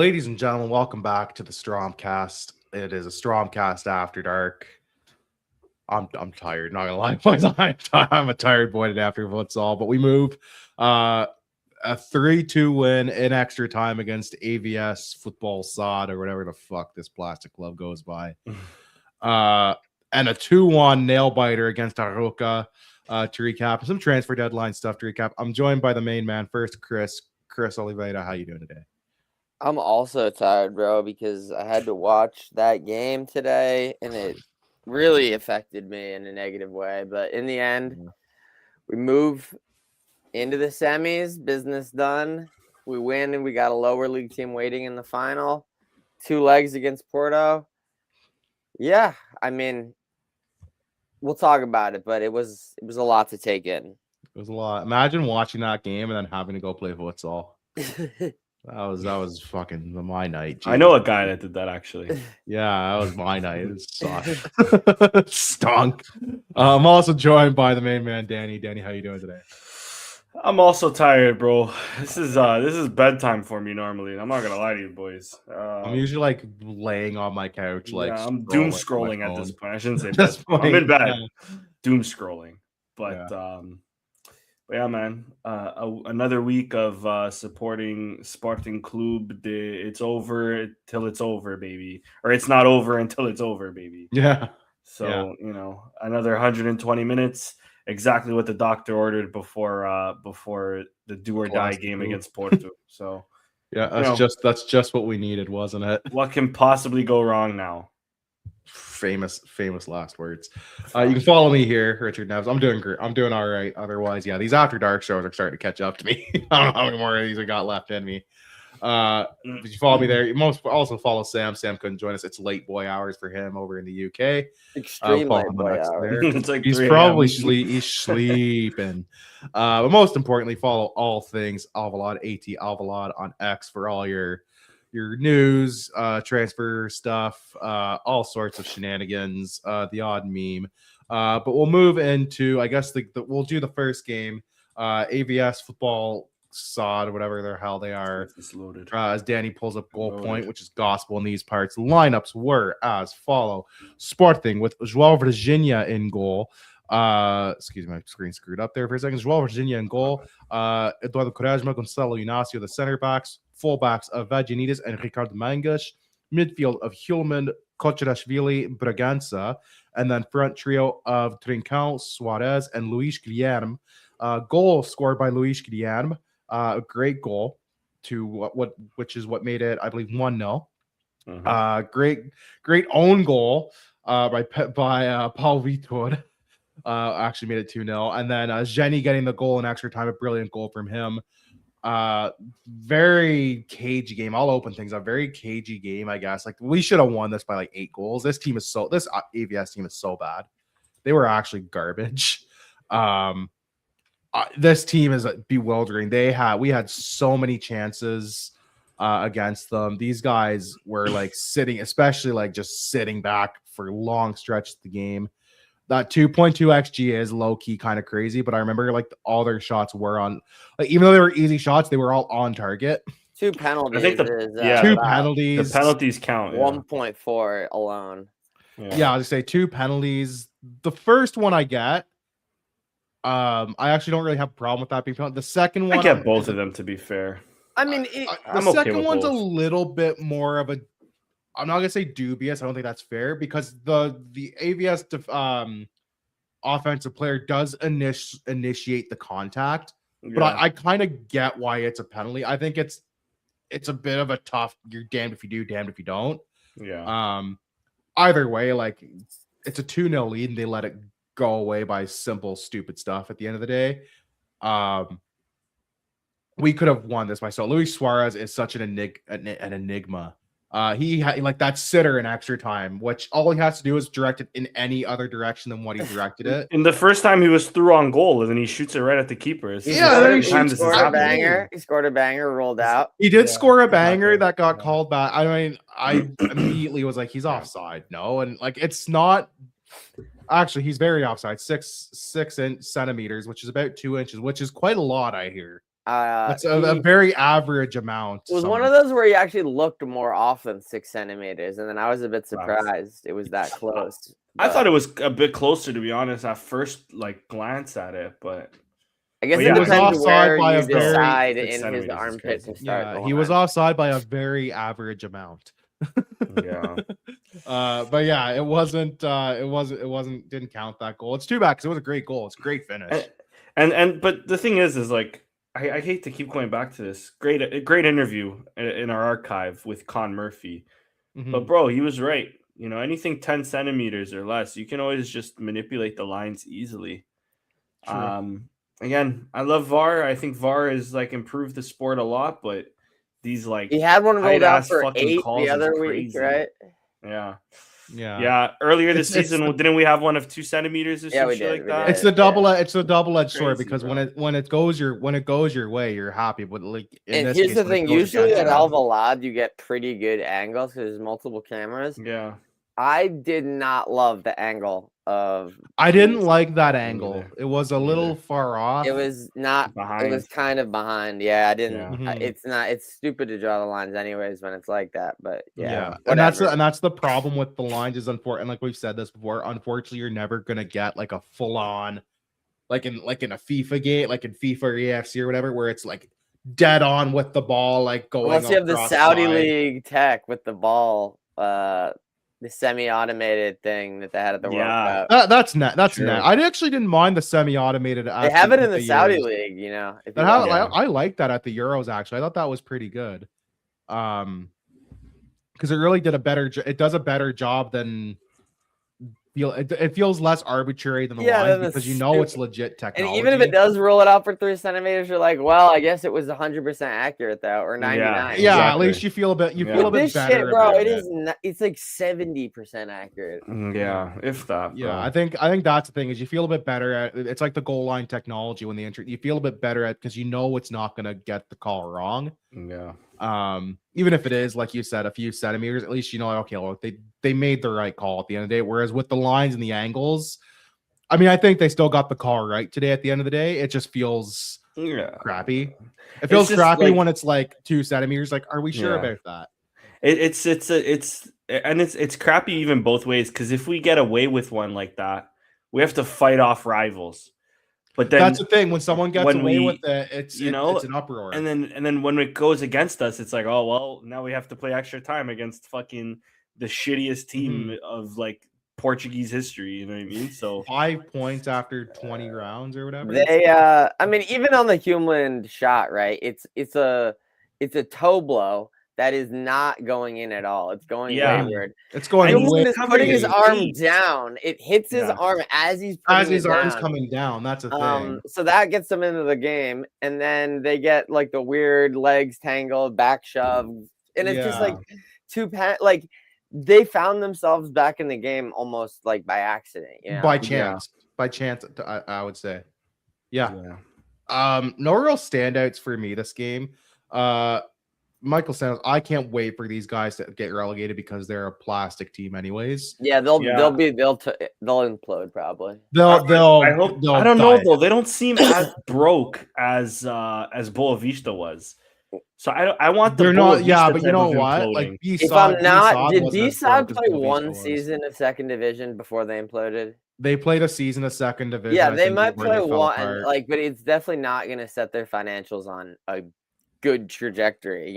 Ladies and gentlemen, welcome back to the Strompcast. It is a Strompcast after dark. I'm tired, not gonna lie, boys. I'm a tired boy today after futsal, but we move a 3-2 win in extra time against AVS Football Sod or whatever the fuck this plastic glove goes by. And a 2-1 nail biter against Arouca to recap. Some transfer deadline stuff to recap. I'm joined by the main man first, Chris Oliveira. How you doing today? I'm also tired, bro, because I had to watch that game today, and it really affected me in a negative way. But in the end, we move into the semis, business done. We win, and we got a lower league team waiting in the final. 2 legs against Porto. Yeah, I mean, we'll talk about it, but it was a lot to take in. It was a lot. Imagine watching that game and then having to go play futsal. That was fucking my night. Jeez. I know a guy that did that actually. Yeah, that was my night. It sucked. It stunk. I'm also joined by the main man, Danny. Danny, how you doing today? I'm also tired, bro. This is bedtime for me normally. I'm not gonna lie to you, boys. I'm usually like laying on my couch, like I'm doom scrolling at this point. I shouldn't say that. I'm in bed, doom scrolling. But yeah, man. Another week of supporting Sporting Club. It's over till it's over, baby. Or it's not over until it's over, baby. Yeah. So, another 120 minutes. Exactly what the doctor ordered before the do or die game against Porto. So, yeah, that's just what we needed, wasn't it? What can possibly go wrong now? Famous last words. You can follow me here, Richard Neves. I'm doing great. I'm doing all right. Otherwise, yeah, these after dark shows are starting to catch up to me. I don't know how many more of these I got left in me. But you follow me there. You also follow Sam. Sam couldn't join us. It's late boy hours for him over in the UK. Extreme late boy hours. It's like he's probably he's sleeping. But most importantly, follow all things Alvalade, AT Alvalade on X for all your news, transfer stuff, all sorts of shenanigans, the odd meme. But we'll move into, I guess, we'll do the first game, AVS Football Sod, whatever the hell they are. As Danny pulls up goal point, which is gospel in these parts. Lineups were as follow: Sporting with João Virginia in goal. Excuse me, my screen screwed up there for a second. João Virginia in goal. Eduardo Quaresma, Gonçalo Inácio, the center backs. Fullbacks of Vaginides and Ricardo Mangas. Midfield of Hulman, Kocherashvili, Bragança. And then front trio of Trincão, Suarez, and Luis Guilherme. Goal scored by Luis Guilherme. A great goal to which is what made it, I believe, 1-0. Great own goal by Paul Vitor. Actually made it 2-0. And then Jenny getting the goal in extra time, a brilliant goal from him. Very cagey game. I'll open things up. Very cagey game, I guess. Like, we should have won this by like 8 goals. This AVS team is so bad. They were actually garbage. This team is bewildering. We had so many chances against them. These guys were like sitting, especially like just sitting back for long stretches of the game. That 2.2 XG is low key kind of crazy, but I remember like all their shots were on, like, even though they were easy shots, they were all on target. 2 penalties. I think 2 penalties. The penalties count. 1.4 alone. Yeah, I'll just say 2 penalties. The first one I get. I actually don't really have a problem with that being penalty. The second one, I get both of them, to be fair. I mean, the second one's a little bit more of a. I'm not gonna say dubious. I don't think that's fair because the AVS offensive player does initiate the contact, but I kind of get why it's a penalty. I think it's a bit of a tough. You're damned if you do, damned if you don't. Yeah. Either way, like, it's a 2-0 lead and they let it go away by simple, stupid stuff at the end of the day. We could have won this by so. Luis Suarez is such an enigma. He had like that sitter in extra time, which all he has to do is direct it in any other direction than what he directed it. In the first time he was through on goal, and then he shoots it right at the keeper. He scored a banger. He scored a banger, rolled out. He did score a banger that got called back. I mean, I immediately was like, he's offside. No, and like, it's not. Actually, he's very offside. 6 centimeters, which is about 2 inches, which is quite a lot, I hear. That's a very average amount. It was one of those where he actually looked more off than 6 centimeters, and then I was a bit surprised it was that close. I thought it was a bit closer, to be honest, at first glance at it, but I guess it depends where you decide in his armpit to start. Yeah, he was offside by a very average amount. Yeah. But yeah, it wasn't didn't count that goal. It's too bad because it was a great goal. It's a great finish. But the thing is like I hate to keep going back to this. Great interview in our archive with Con Murphy. Mm-hmm. But bro, he was right. Anything 10 centimeters or less, you can always just manipulate the lines easily. True. Again, I love VAR. I think VAR has improved the sport a lot, but these he had one rolled out for 8 the other week, right? Yeah. Earlier this season, didn't we have one of 2 centimeters or something like that? It's a double-edged sword because when it goes your way, you're happy. But and here's the thing: usually at Alvalade, you get pretty good angles because there's multiple cameras. Yeah. I did not love the angle of. I didn't like that angle. It was a little far off. It was not. Behind. It was kind of behind. Yeah, I didn't. Yeah. It's not. It's stupid to draw the lines anyways when it's like that. But yeah. And that's the problem with the lines is unfortunately, and like we've said this before. Unfortunately, you're never gonna get a full on, like in a FIFA game, like in FIFA or EFC or whatever, where it's dead on with the ball, going. Unless you have the Saudi League tech with the ball. The semi-automated thing that they had at the World Cup. That's net. I actually didn't mind the semi-automated. They have it in the Saudi League, I like that at the Euros. Actually, I thought that was pretty good. Because it really did it does a better job than. It feels less arbitrary than the line because it's legit technology. And even if it does roll it out for 3 centimeters, you're like, well, I guess it was 100% accurate though, or 99. Yeah, exactly. At least you feel a bit. You feel a bit better. Shit, bro, it's 70% accurate. Yeah, if that. Yeah, I think that's the thing is you feel a bit better at. It's like the goal line technology when you feel a bit better at because it's not gonna get the call wrong. Yeah. Even if it is like you said a few centimeters, at least okay, look, they made the right call at the end of the day. Whereas with the lines and the angles, I mean, I think they still got the call right today. At the end of the day, it just feels crappy. It feels crappy when it's 2 centimeters. Are we sure about that? It's crappy even both ways because if we get away with one like that, we have to fight off rivals. But then that's the thing when someone gets away with it, it's an uproar. And then when it goes against us, it's like, oh well, now we have to play extra time against fucking the shittiest team of Portuguese history. You know what I mean? So 5 points after 20 rounds or whatever. They I mean, even on the Humeland shot, right? It's a toe blow. That is not going in at all. It's going wayward. It's going. He's putting his arm down. It hits his arm as he's arm's coming down. That's a thing. So that gets them into the game, and then they get the weird legs tangled, back shove, and it's just they found themselves back in the game almost by accident. By chance. I would say. Yeah. No real standouts for me this game. Michael Santos, I can't wait for these guys to get relegated because they're a plastic team, anyways. Yeah, they'll implode probably. I don't know though. They don't seem as broke as Boavista was. So I want they're not. Yeah, but you know what? If I'm not, did D-Sod play one season of second division before they imploded? They played a season of second division. Yeah, they might play one. But it's definitely not going to set their financials on a good trajectory,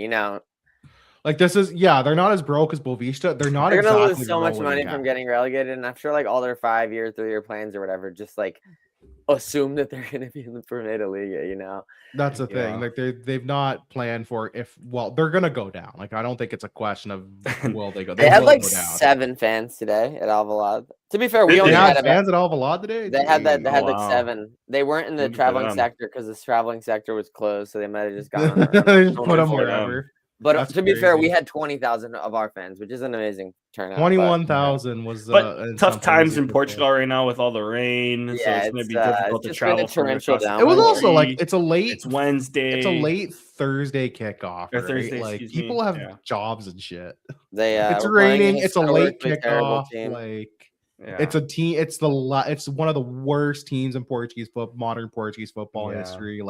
this is they're not as broke as Boavista. They're not. They're gonna lose so much money from getting relegated, and I'm sure all their 5-year, 3-year plans or whatever just assume that they're gonna be in the Primera Liga. That's the thing. They've not planned for they're gonna go down. I don't think it's a question of will they go. They had 7 fans today at Alvalade. To be fair, we only had fans at Alvalade today. They had 7. They weren't in the traveling sector because the traveling sector was closed, so they might have just gone. They just put them wherever. But to be fair, we had 20,000 of our fans, which is an amazing turnout. 21,000 was. But tough times in Portugal right now with all the rain, so it's going to be difficult to travel. It was also it's Wednesday. It's a late Thursday kickoff. Or Thursday, people have jobs and shit. It's raining. It's a late kickoff. It's a team. It's one of the worst teams in modern Portuguese football history.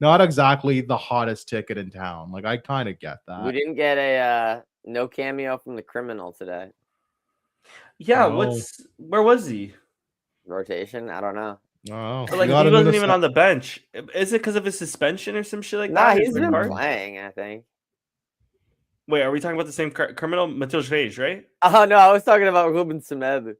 not exactly the hottest ticket in town. Like I kind of get We that. didn't get a no cameo from the criminal today. Yeah, No. where was he? Rotation? I don't know. Oh, But, like he wasn't even on the bench. Is it because of his suspension or some shit like that? Nah, he's His red been card? playing, I think. Wait, are we talking about the same criminal, Matheus Reis, right? Oh no, I was talking about Ruben Semedo.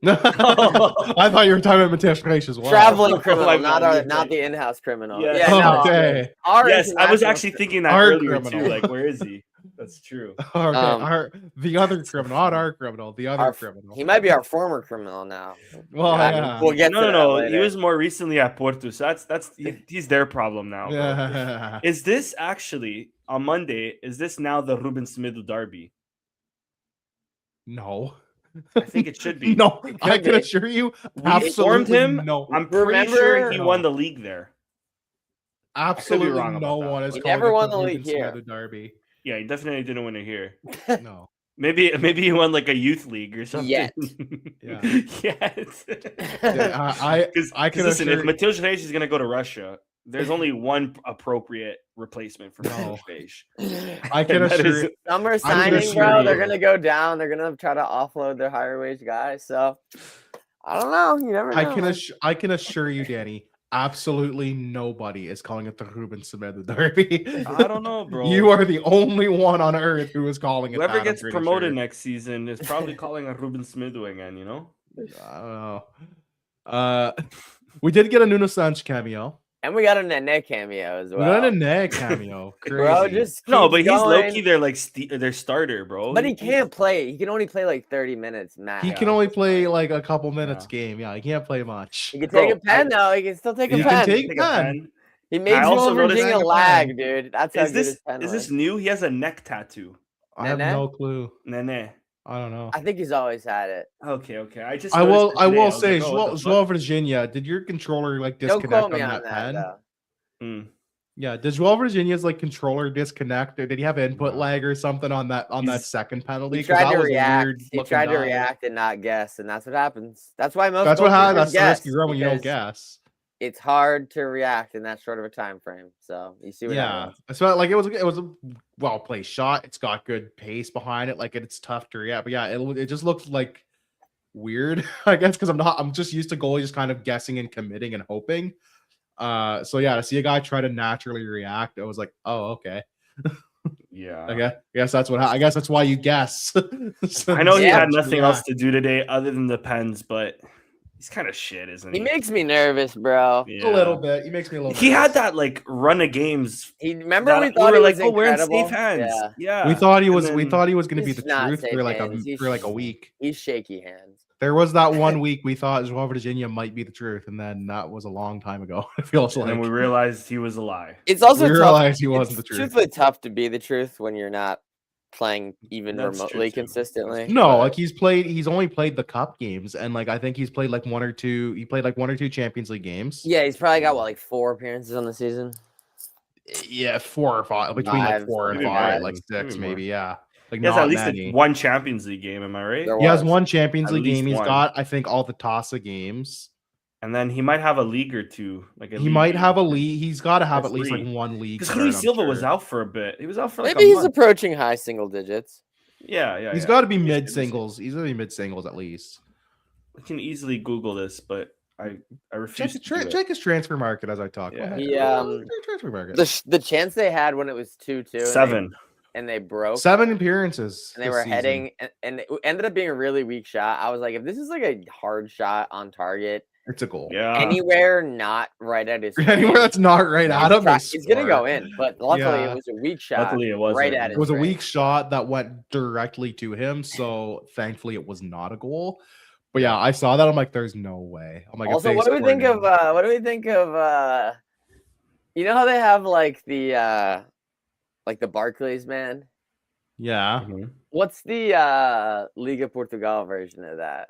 I thought you were talking about Mateus Reis as well. Traveling criminal, my bad, not the in-house criminal. Yes. Yeah, no. Okay. Yes, I was actually thinking that Our earlier criminal. too. Like, where is he? That's true. Okay, the other criminal, not our criminal, the other criminal. He might be our former criminal now. Well, yeah. We'll get to that No. later. He was more recently at Porto, so he's their problem now. Bro. Yeah. Is this actually on Monday? Is this now the Ruben Semedo derby? No. I think it should be. No, I can assure you, We informed absolutely him. no. I'm pretty sure he won the league there. Absolutely wrong no about that. one is He calling never it won the the Ruben league here. Semedo derby. Yeah, he definitely didn't win it here. No. Maybe he won like a youth league or something. Yet. Yeah. Yet. I can listen, if assure Matheus Reis is gonna go to Russia, there's only one appropriate replacement for No. Matheus Reis. I can And that assure is- Summer I'm gonna signing, bro. assure They're you. gonna go down. They're gonna try to offload their higher wage guys. So I don't know. You never know. I can assure you, Danny, absolutely nobody is calling it the Ruben Semedo derby. I don't know, bro. You are the only one on earth who is calling it. Whoever that, I'm gets pretty promoted sure. next season is probably calling a Ruben Semedo again, you know? I don't know. We did get a Nuno Santos cameo. And we got a Nene cameo as well. We got a Nene cameo. Crazy. Bro, just No, keeps but he's going. low key their like their starter, bro. But he can't play. He can only play like 30 minutes max. He can only play like a couple minutes game. Yeah, he can't play much. He can take Bro, a pen though. He can still take a He pen. can take Take a pen. pen. He made I also Joel noticed- Virginia lag, dude. That's how Is good his pen this was. new? He has a neck tattoo. I have Nene? no clue. Nene. I don't know. I think he's always had it. Okay. I I will. noticed it I today. will was say, like, oh, what the Joel Virginia. Did your controller like Don't disconnect quote me on on that that pen? though. fuck? Mm. Yeah. Did Joel Virginia's like controller disconnect, or did he have input No. lag or something on that He's- second penalty? He 'Cause tried that to was a react. weird He looking tried to dive. react and not guess, and that's what happens. That's why most. That's what goalkeepers happened. That's the guess, risk you run when you don't because guess. It's hard to react in that short of a time frame. So you see what Yeah, happens. so like it was a well played shot. It's got good pace behind it. Like it's tough to react, but yeah, it just looks like weird. I guess because I'm just used to goalies just kind of guessing and committing and hoping. So yeah, to see a guy try to naturally react, it was like, oh okay. Yeah. I guess that's what. I guess that's why you guess. I know he Yeah, had nothing else to do today other than the pens, but he's kind of shit, isn't he? He makes me nervous, bro. Yeah. A little bit. He makes me a little. He had nervous. that like run of games. Remember that we thought were he like, was oh, we're in incredible. safe hands. Yeah. Yeah. We thought he And was. then- We thought he was going to be He's the not truth safe for like hands. a week. He's shaky hands. There was that one week we thought Joel Virginia might be the truth, and then that was a long time ago. It feels And like then we realized he was a lie. It's also we tough. realized he wasn't the It's truth. truthfully tough to be the truth when you're not playing even That's true, remotely too. consistently. No, but- like he's only played the cup games, and like I think he's played like one or two. He played like one or two Champions League games. yeah, he's probably got what, like 4 appearances on the season. Yeah, 4 or 5 between like 5, 4 and maybe 5, more. like 6 Maybe more. maybe. Yeah, like He has not at least many. one Champions League game, am I right? There He has was. one Champions At League least game. He's one. got I think all the Tossa games. And then he might have a league or two. Like He might have a league. He's got to have Or at least like 3. one league. Because start, Luis I'm Silva was sure. out for a bit. He was out for like Maybe a he's month. approaching high single digits. Yeah. He's got to be He's- mid singles. He's gonna be mid singles at least. We can easily Google this, but I refuse to do it. Check his transfer market as I talk. Go Yeah. ahead. He, Transfer market. the chance they had when it was 2-2 7. and they broke 7 appearances. and they this were season. heading and it ended up being a really weak shot. I was like, if this is like a hard shot on target It's a goal. Yeah. anywhere not right at his Anywhere hand, that's not right at him, it's gonna go in. But luckily Yeah. it was a weak shot. Luckily it wasn't. right at It was a his weak range. shot that went directly to him, so thankfully it was not a goal. But yeah, I saw that. I'm like, there's no way. I'm like, if Also, they what do we scored think of now- what do we think of you know how they have like the Barclays man? Yeah, Mhm. What's the Liga Portugal version of that?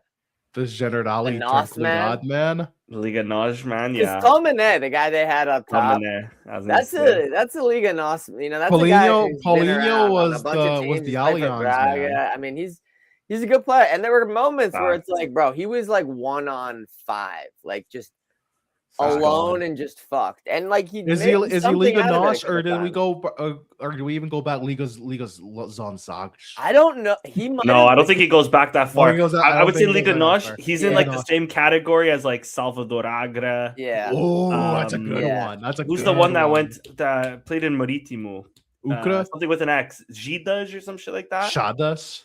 this Generali The Nos man? man. Liga Noj, man. Yeah. It's Tomine, the guy they had up top. Tomine, I was gonna That's say. that's a Liga Nos. You know, that's a guy Paulinho- who's been Paulinho around on a was bunch of the- was teams. the He's played for Allianz Braga. man. I mean, he's a good player. And there were moments where Facts. it's like, bro, he was like 1-on-5, like just alone and just fucked. And like is he Liga Nos or did we go or do we even go back Liga's Zonzag? I don't know. He might. No, I don't think he goes back that far. I would say Liga Nos. He's in like the same category as like Salvador Agra. Yeah. Oh, that's a good one. That's a who's the one that played in Maritimo? Something with an X. Gidas or some shit like that. Shadas.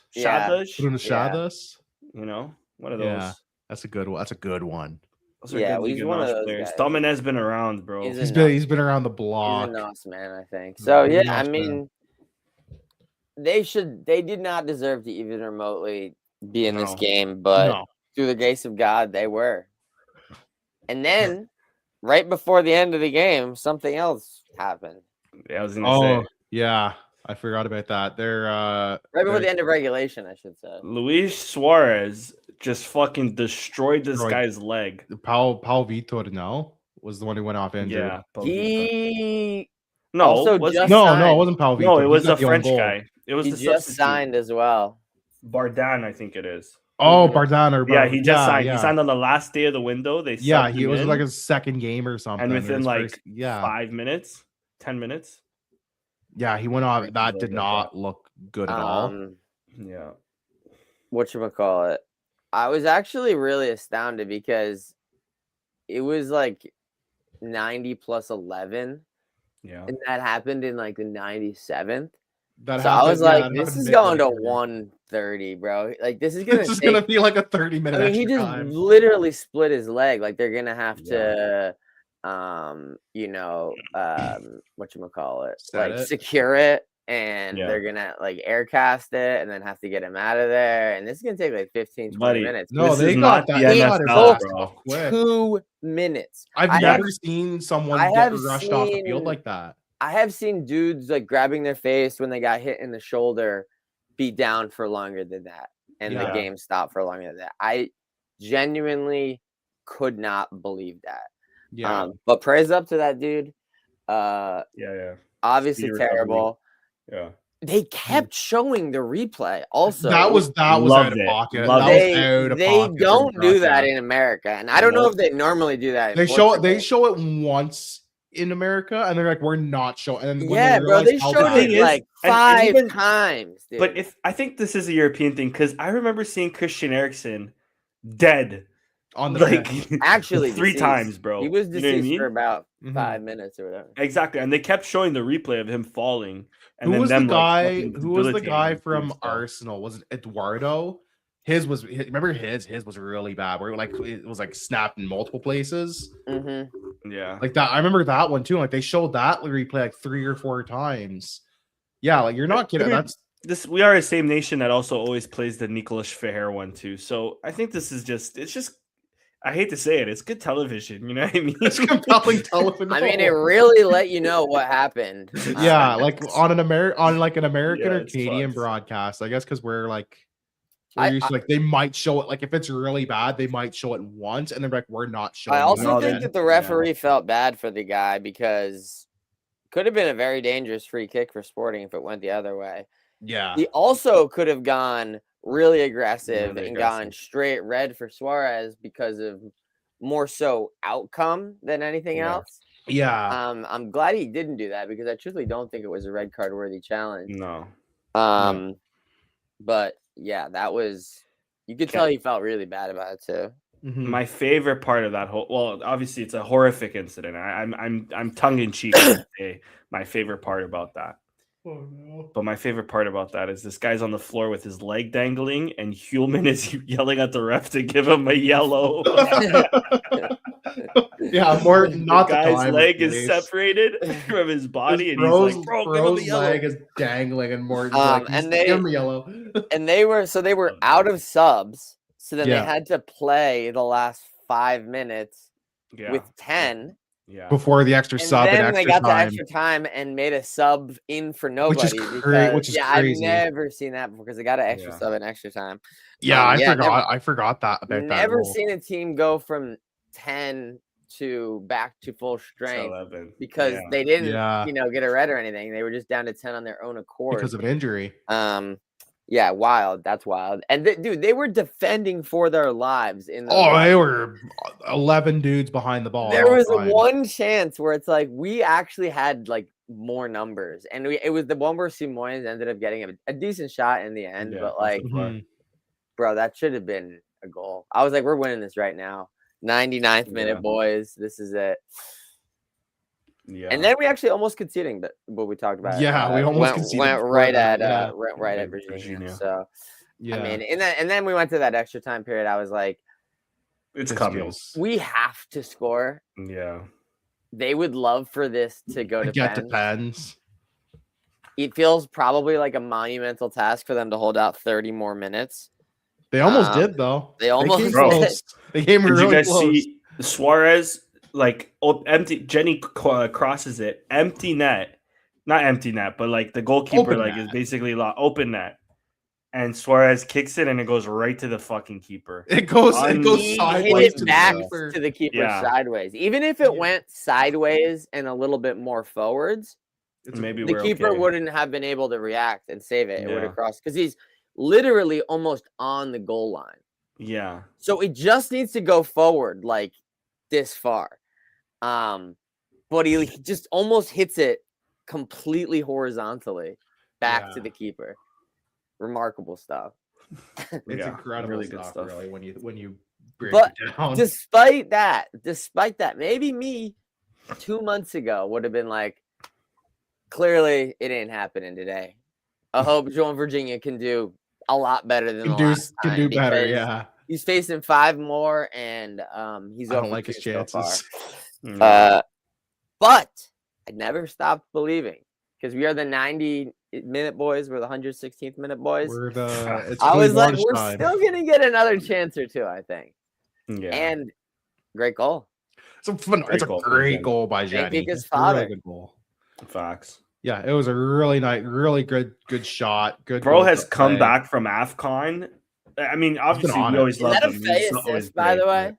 Bruno Shadas. You know, one of those. Yeah, that's a good one. That's a good one. He's one of those players. Domin has been around, bro. He's been around the block. He's a nice man, I think. So yeah, I mean, they did not deserve to even remotely be in this game, but through the grace of God, they were. And then, right before the end of the game, something else happened. Yeah, I was gonna say. Yeah, I forgot about that. They're right before the end of regulation, I should say. Luis Suarez just fucking destroyed this guy's leg. Pau Vitor was the one who went off injured. Yeah, it wasn't Pau Vitor. No, it was a French guy. It was he just signed as well. Bardan, I think it is. Oh, Bardan he just signed. Yeah. He signed on the last day of the window. He was like his second game or something. And within 5 minutes, 10 minutes. Yeah, he went off. That did not look good at all. Yeah. Whatchamacallit? I was actually really astounded because it was like 90 plus 11. Yeah. And that happened in like the 97th. I was like, this is going to 130, bro. Like, this is going to be like a 30-minute I mean, he just literally split his leg. Like, they're going to have to, secure it. And they're going to, like, air cast it and then have to get him out of there. And this is going to take, like, 15, 20 minutes. No, they got that. They got it 2 minutes. I've never seen someone get rushed off the field like that. I have seen dudes like grabbing their face when they got hit in the shoulder, be down for longer than that, and the game stopped for longer than that. I genuinely could not believe that. Yeah, but praise up to that dude. Obviously terrible. Yeah. They kept showing the replay. Also, that was out of pocket. They don't do that in America, and I don't know if they normally do that. They show it once in America, and they're like, we're not showing. And they showed it like 5 times. Dude. But I think this is a European thing because I remember seeing Christian Eriksen dead on the actually 3 times, bro. He was deceased for about 5 minutes or whatever. Exactly, and they kept showing the replay of him falling. And who was the guy from Arsenal? Was it Eduardo? His was really bad. Where it was like snapped in multiple places. Mm-hmm. Yeah, like that. I remember that one too. Like they showed that replay like 3 or 4 times. Yeah, like you're not kidding. We are the same nation that also always plays the Nicolas Ferrer one too. So I think this is it's just. I hate to say it, it's good television. You know what I mean? It's compelling television. I mean, it really let you know what happened. Yeah, like on an American or Canadian broadcast, I guess, because we're like. They might show it like if it's really bad, they might show it once, and they're like, "We're not showing." I also think that the referee felt bad for the guy because it could have been a very dangerous free kick for Sporting if it went the other way. Yeah, he also could have gone really aggressive and gone straight red for Suarez because of more so outcome than anything else. Yeah, I'm glad he didn't do that because I truly don't think it was a red card worthy challenge. No, but. Yeah, that was. You could tell he felt really bad about it too. Mm-hmm. My favorite part of that obviously it's a horrific incident. I'm tongue in cheek. My favorite part about that. Oh no! But my favorite part about that is this guy's on the floor with his leg dangling, and Hulman is yelling at the ref to give him a yellow. Yeah, Morton. Not the guy's leg is separated from his body, and he's like, "Bro, give him a yellow." Leg is dangling, and Morton's like, "Give him a yellow." And they were out of subs, so then they had to play the last 5 minutes with 10. Yeah. Before the extra sub and extra they got time. the extra time and made a sub in for nobody. Which is crazy. I've never seen that before because they got an extra sub and extra time. Yeah, I forgot that about that. Never seen a team go from 10 to back to full strength 11. Because they didn't, get a red or anything. They were just down to 10 on their own accord because of an injury. Yeah, wild. That's wild. And dude, they were defending for their lives in the they were 11 dudes behind the ball. There was one chance where it's like we actually had like more numbers, and it was the one where Simones ended up getting a decent shot in the end, but like, bro, that should have been a goal. I was like, we're winning this right now. 99th minute, boys. This is it. Yeah. And then we actually almost conceding, but what we talked about. Yeah, we almost conceded. Went right at Virginia. So yeah, I mean, and then we went to that extra time period. I was like, it's coming. We have to score. Yeah. They would love for this to go to pens. It feels probably like a monumental task for them to hold out 30 more minutes. They almost did, though. They almost came close. They came really close. Did you guys see Suarez? Like empty, Jenny crosses it, empty net, not empty net, but like the goalkeeper is basically open net, and Suarez kicks it and it goes right to the fucking keeper. It goes sideways to the keeper sideways. Even if it went sideways and a little bit more forwards, maybe the keeper wouldn't have been able to react and save it. It would have crossed because he's literally almost on the goal line. Yeah. So it just needs to go forward like this far. But he just almost hits it completely horizontally back to the keeper. Remarkable stuff. It's incredible really good stuff. Really, when you break it down. Despite that, maybe me 2 months ago would have been like, clearly it ain't happening today. I hope Joan Virginia can do a lot better than last time. Can do better, yeah. He's facing 5 more, and he's. I don't like his chances. But I never stopped believing because we are the 90-minute boys. We're the 116th minute boys. I was like, we're still gonna get another chance or two, I think. Yeah. And great goal. It's a great goal by Jenny. His father. Really good goal. Facts. Yeah, it was a really nice, really good shot. Good. Bro has come back from AFCON. I mean, obviously, we always love him. Is that a Faye assist, by the way?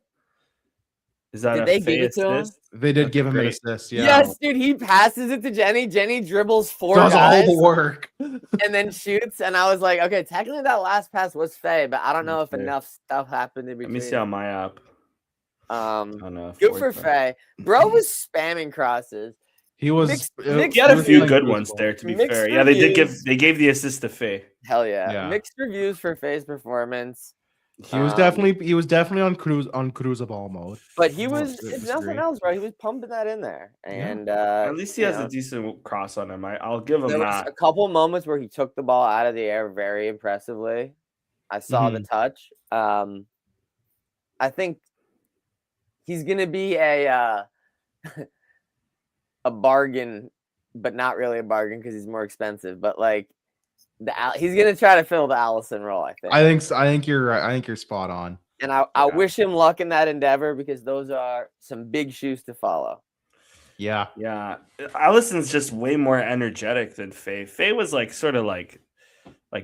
Is that did they give it to him? They did give him an assist. Yeah. Yes, dude. He passes it to Jenny. Jenny dribbles 4 guys. Does all the work. And then shoots. And I was like, okay, technically that last pass was Faye, but I don't know if enough stuff happened in between. Let me see on my app. Good for Faye. Bro was spamming crosses. He was. He had a few good ones there. To be fair, yeah, they gave the assist to Faye. Hell yeah. Mixed reviews for Faye's performance. He was definitely on cruise ball mode. But he was, if nothing else, bro, he was pumping that in there. And at least he has a decent cross on him. I'll give him that. Was a couple moments where he took the ball out of the air very impressively. I saw the touch. I think he's gonna be a bargain, but not really a bargain because he's more expensive. But like, he's gonna try to fill the Allison role. I think you're right. I think you're spot on. And I wish him luck in that endeavor because those are some big shoes to follow. Yeah. Allison's just way more energetic than Faye. Faye was like sort of like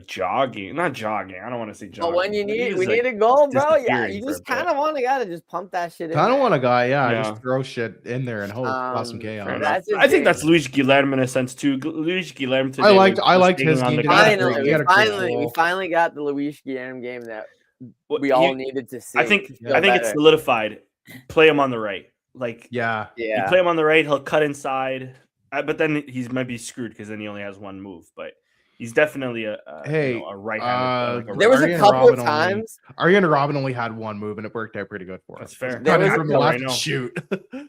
jogging, not jogging. I don't want to say jogging. But when we need a goal, bro. Yeah, you just kind of want a guy to just pump that shit in. Kind of want a guy, just throw shit in there and hope cause some chaos. I think that's Luis Guilherme in a sense too. Luis Guilherme today. I liked his game. We finally got the Luis Guilherme game that we all needed to see. I think it's solidified. Play him on the right. You play him on the right, he'll cut inside. But then he might be screwed because then he only has one move. But he's definitely a right-handed. There was a couple of times. Ariana Robin only had one move, and it worked out pretty good for us. That's fair. From the left, shoot.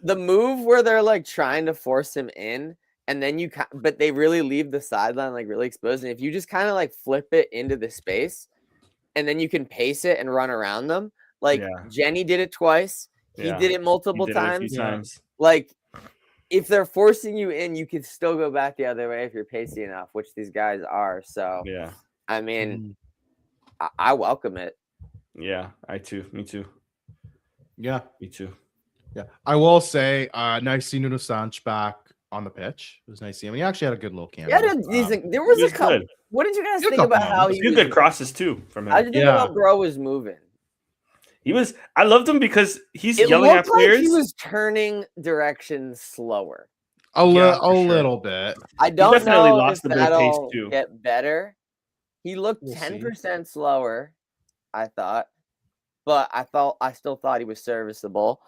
The move where they're like trying to force him in, and then but they really leave the sideline like really exposed. And if you just kind of like flip it into the space, and then you can pace it and run around them. Like Jenny did it twice. He did it multiple times. Like, if they're forcing you in, you can still go back the other way if you're pacey enough, which these guys are. So, I mean, I welcome it. Yeah, Me too. Yeah, me too. Yeah, I will say, nice to see Nuno Sanch back on the pitch. It was nice to see him. He actually had a good little camera. Yeah, there was a couple. Good. What did you guys think about how he was? Good crosses too from him. How did you think about Bro was moving? I loved him because he's yelling at players. Like he was turning direction slower. A little bit. I don't know if that'll get better, He looked We'll 10% slower, I thought, but I still thought he was serviceable.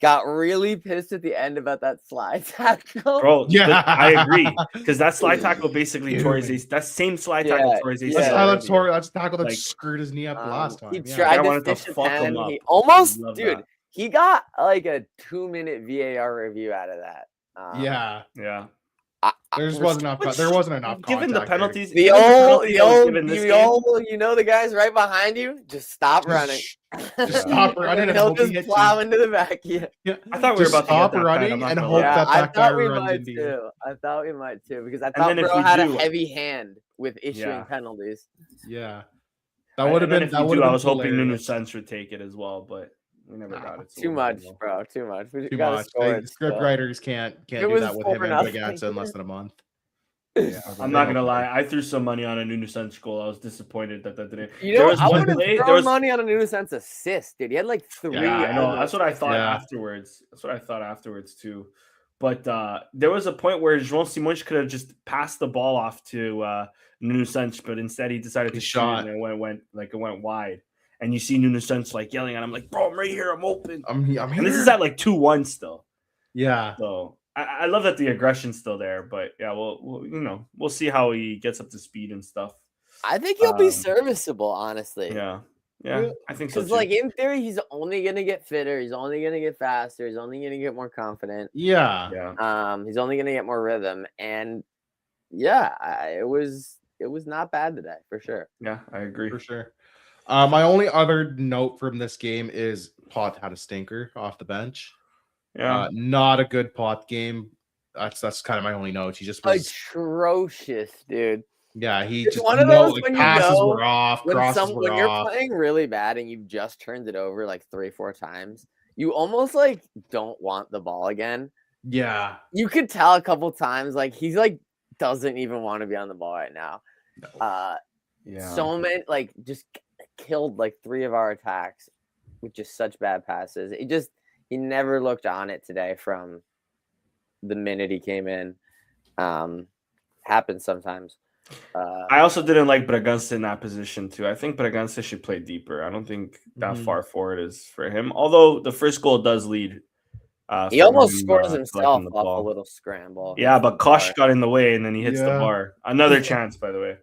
Got really pissed at the end about that slide tackle. Bro, Yeah. I agree. Because that slide tackle basically tore his ACL. That same slide tackle tore his ACL. That's tackle that Like, screwed his knee up last time. He Yeah. tried I to wanted to fish a fuck him 10. up. He almost, Love dude, that. he got like a 2-minute VAR review out of that. Yeah. There wasn't enough. Given the penalties, the old, you know, the guys right behind you, just stop running. Just stop running and he'll hope he just hits plow you. into the back of you. Yeah. I thought we were about to stop get that running pen, and hope that guy runs into you. Too. I thought we might too, because I And thought then if Bro we had do- a heavy hand with issuing penalties. Yeah. That would have been. I was hoping Nuno Santos would take it as well, but we never got it. So Too much, bro. Too much. We Too gotta much. score it Script still. writers can't do that with him and Bagaxa in less than a month. Yeah, I'm not gonna lie. I threw some money on a Nuno Santos goal. I was disappointed that didn't. You know, I would have thrown money on a Nuno Santos assist, dude. He had like 3. Yeah, I know. That's what I thought afterwards. That's what I thought afterwards too. But there was a point where João Simões could have just passed the ball off to Nuno Santos, but instead he decided to shoot and it went wide. And you see Nuno Santos like yelling at him, like, "Bro, I'm right here. I'm open. I'm here." And this is at like 2-1 still. Yeah. So I love that the aggression's still there, but yeah, we'll see how he gets up to speed and stuff. I think he'll be serviceable, honestly. Yeah, I think so too. Because, like, in theory, he's only gonna get fitter. He's only gonna get faster. He's only gonna get more confident. Yeah. He's only gonna get more rhythm, and it was not bad today for sure. Yeah, I agree for sure. My only other note from this game is Pot had a stinker off the bench. Yeah, not a good Pot game. That's kind of my only note. He just was atrocious, dude. Yeah, it's just one of those when passes were off, crosses were when off. You're playing really bad and you've just turned it over like 3-4 times. You almost like don't want the ball again. Yeah, you could tell a couple times like he's like doesn't even want to be on the ball right now. So many like just killed like 3 of our attacks with just such bad passes. He never looked on it today from the minute he came in. Happens sometimes. I also didn't like Bragança in that position too. I think Bragança should play deeper. I don't think that far forward is for him. Although the first goal does lead. He almost scores himself off a little scramble. Yeah, but Kosh got in the way and then he hits the bar. Another chance, by the way.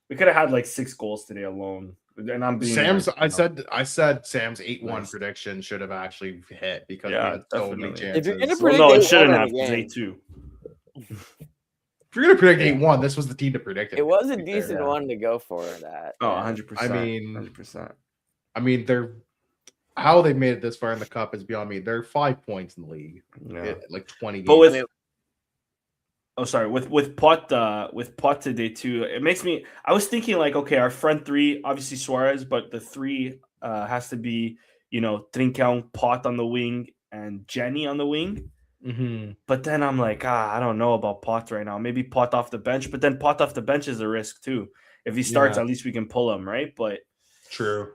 We could have had like 6 goals today alone. And I'm being I said Sam's 8-1 prediction should have actually hit because he had so many chances. If you're gonna predict it shouldn't have. 8-2. If you're gonna predict 8-1, this was the team to predict it. It was a decent one to go for that. Oh, 100%. I mean, 100%. I mean, they're how they made it this far in the cup is beyond me. They're 5 points in the league, like 20 games. But with Pot today too, it makes me. I was thinking like, okay, our front 3, obviously Suarez, but the 3 has to be Trincão, Pot on the wing, and Jenny on the wing. Mm-hmm. But then I'm like, I don't know about Pot right now. Maybe Pot off the bench, but then Pot off the bench is a risk too. If he starts, at least we can pull him, right? But true.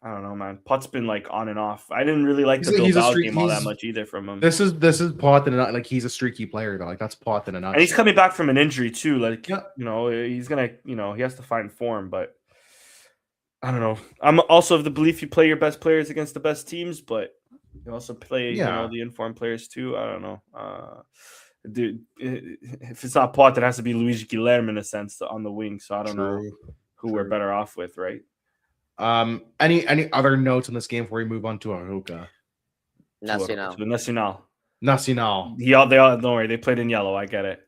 I don't know, man. Pot's been like on and off. I didn't really like the Bilbao game all that much either from him. This is Pot and like he's a streaky player though. Like that's Pot in a nutshell. And he's coming back from an injury too. Like he's gonna he has to find form. But I don't know. I'm also of the belief you play your best players against the best teams, but you also play the informed players too. I don't know. Dude, if it's not Pot, it has to be Luis Guilherme in a sense on the wing. So I don't know who we're better off with, right? Any other notes on this game before we move on to Arouca? Nacional. They all don't worry. They played in yellow. I get it.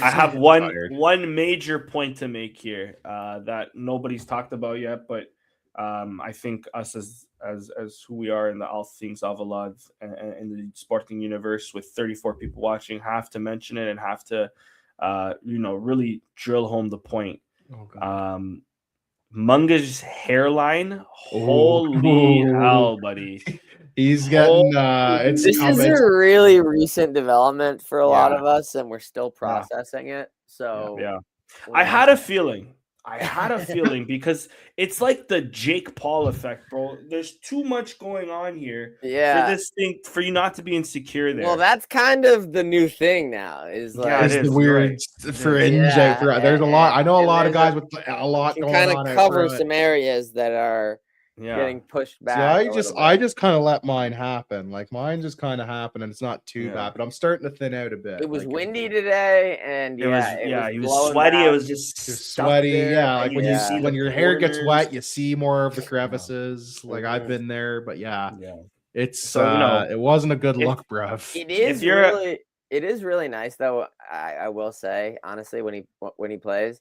I have one major point to make here that nobody's talked about yet, but I think us as who we are in the all things Alvalade and in the sporting universe with 34 people watching have to mention it and have to really drill home the point. Munga's hairline, holy hell, buddy! He's getting. This is a really recent development for a lot of us, and we're still processing it. So I had a feeling I had a feeling because it's like the Jake Paul effect, bro. There's too much going on here for this thing for you not to be insecure there. Well, that's kind of the new thing now. Is like it is the weird fringe. There's a lot. I know a lot of guys with a lot going on. Kind of cover some areas that are getting pushed back. See, I just kind of let mine happen. Like mine just kind of happened, and it's not too bad. But I'm starting to thin out a bit. It was windy today, and it was sweaty. It was just sweaty. Yeah, like when you see when your hair gets wet, you see more of the crevices. Like I've been there, but it's it wasn't a good look, bruv. It is really nice though. I will say honestly, when he plays.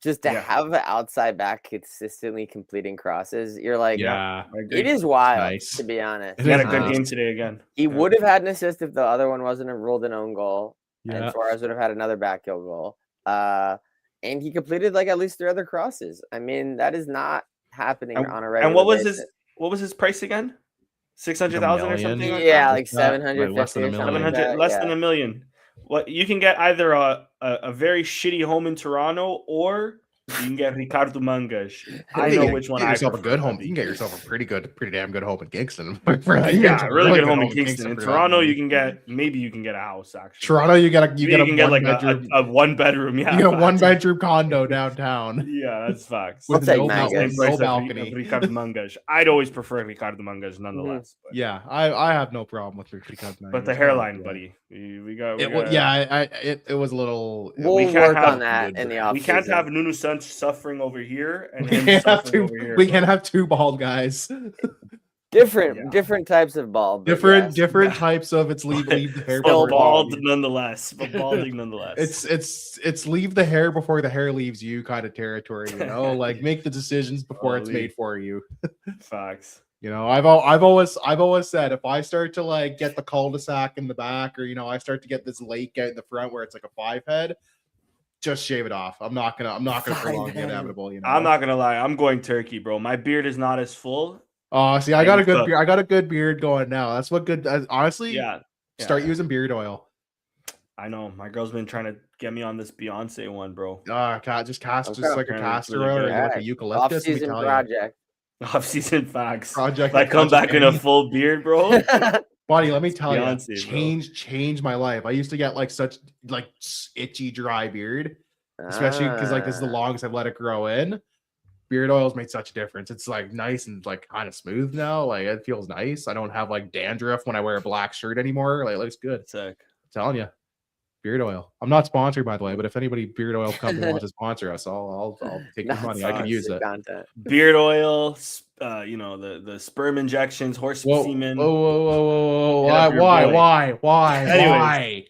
Just to have an outside back consistently completing crosses, you're like, it is wild, to be honest. He had a good game today again. He would have had an assist if the other one wasn't ruled an own goal. And Suarez would have had another backheel goal. And he completed like at least 3 other crosses. I mean, that is not happening on a regular basis. What was his price again? 600,000 or something? Yeah, like 750 less than $1 million. What you can get either a very shitty home in Toronto or you can get Ricardo Mangas. I know which one. You get yourself a good home. You can get yourself a pretty damn good home in Kingston. Really good home in Kingston. In Toronto, you can get a house. Actually, Toronto, you can get like a 1-bedroom. Yeah, you get a 1-bedroom condo downtown. Yeah, that's facts. We'll take Mangas. No balcony. Ricardo Mangas. I'd always prefer Ricardo Mangas, nonetheless. But. Yeah, I have no problem with Ricardo Mangas. But the hairline, buddy, we got. It was a little. We'll work on that in the offseason. We can't have Nuno Santos suffering over here and him suffering over here. We can't have 2 bald guys. Different types of bald. Different types of leave the hair. Still bald nonetheless, but balding nonetheless. It's leave the hair before the hair leaves you kind of territory. Like make the decisions before it's made for you. Facts. I've always said if I start to like get the cul-de-sac in the back, or I start to get this lake out in the front where it's like a 5 head. Just shave it off. I'm not gonna prolong the inevitable. I'm not gonna lie. I'm going turkey, bro. My beard is not as full. Oh, see, I got a good beard. I got a good beard going now. That's what good. Honestly, start using beard oil. I know my girl's been trying to get me on this Beyonce one, bro. Just like a castor oil or like a eucalyptus. Off-season project. Off-season facts. Project. I come back in a full beard, bro. Buddy, let me tell you, change my life. I used to get like such like itchy, dry beard, especially because like this is the longest I've let it grow in. Beard oils made such a difference. It's like nice and like kind of smooth now. Like it feels nice. I don't have like dandruff when I wear a black shirt anymore. Like it looks good. Sick. I'm telling you, beard oil. I'm not sponsored by the way, but if anybody beard oil company wants to sponsor us, I'll take your money. I can use it. Content. Beard oil. The sperm injections, horse semen. Whoa! Why?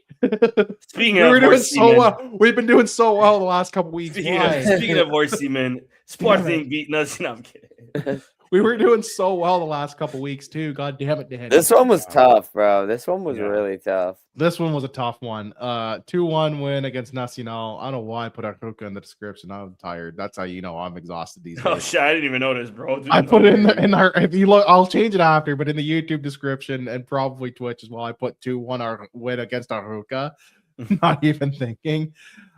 Speaking of horse semen, we've been doing so well the last couple weeks. Speaking of horse semen, Sporting beating us. I'm kidding. We were doing so well the last couple weeks too. God damn it, Dan. This one was tough, bro. This one was really tough. This one was a tough one. 2-1 win against Nacional. I don't know why I put Arouca in the description. I'm tired. That's how you know I'm exhausted these days. Oh shit, I didn't even notice, bro. I put it in our if you look, I'll change it after, but in the YouTube description and probably Twitch as well, I put 2-1 win against Arouca. Not even thinking.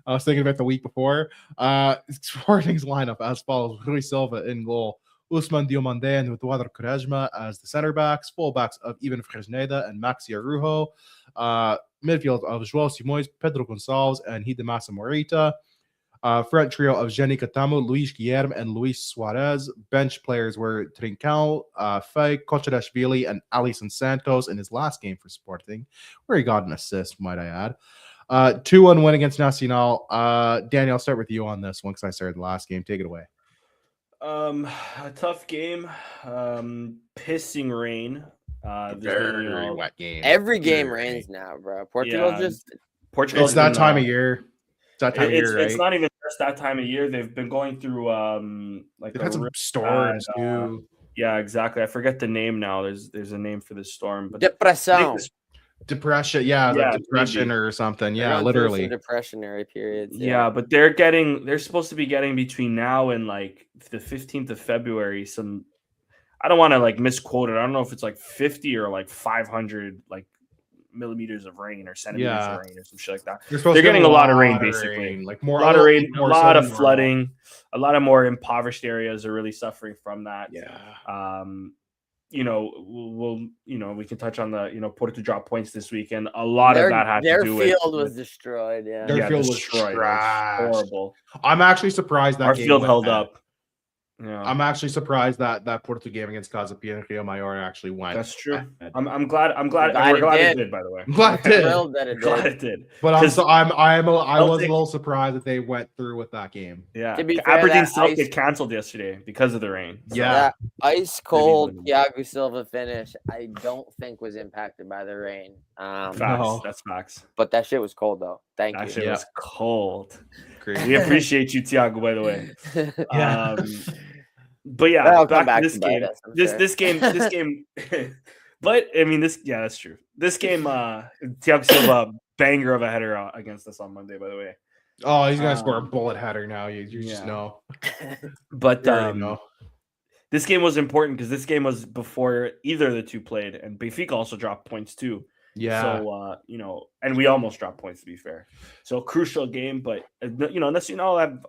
I was thinking about the week before. Sporting's lineup as follows: Rui Silva in goal. Usman Diomande and Eduardo Quaresma as the center backs, fullbacks of Ivan Fresneda and Maxi Araujo, midfield of João Simões, Pedro Gonçalves, and Hidemasa Morita, front trio of Jenny Catamo, Luis Guilherme, and Luis Suarez. Bench players were Trincão, Fay, Kochadashvili, and Alisson Santos in his last game for Sporting, where he got an assist, might I add. 2-1 win against Nacional. Daniel, I'll start with you on this one because I started the last game. Take it away. A tough game. Pissing rain. Very wet game. Every game rains now, bro. Portugal. It's that time of year. It's that time of year, right? It's not even just that time of year. They've been going through they've had some storms too. Yeah, exactly. I forget the name now. There's a name for this storm, but depression, depression or something. Yeah, literally depressionary periods. Yeah, but they're supposed to be getting between now and like the 15th of February some. I don't want to like misquote it. I don't know if it's like 50 or like 500 like millimeters of rain or centimeters of rain or some shit like that. They're getting a lot of rain, basically. Like more, a lot of rain, more a lot so of flooding, a lot of more impoverished areas are really suffering from that. Yeah. We can touch on the, Porto drop points this weekend. A lot of that had to do with their field was destroyed. Yeah, their field was destroyed. trash. It was horrible. I'm actually surprised that our game field went held ahead. up. Yeah. I'm actually surprised that Porto game against Casapian and Rio Mayor actually went. That's true. ahead. I'm glad. We're glad it did. By the way, I'm glad it did. Glad it did. But I was a little surprised that they went through with that game. Yeah. To be fair, Aberdeen Celtic canceled yesterday because of the rain. So that ice cold Thiago Silva finish, I don't think was impacted by the rain. Facts. No. That's facts. But that shit was cold though. Thank you. That shit was cold. Crazy. We appreciate you, Thiago, by the way. Yeah. But yeah, That'll back come back to this to bite game. us, I'm This sure. game. But I mean, that's true. This game, Thiago Silva banger of a header against us on Monday. By the way. Oh, he's gonna score a bullet header now. You just know. But know. This game was important because this game was before either of the two played, and Benfica also dropped points too. Yeah. So and we almost dropped points to be fair. So crucial game, but Nacional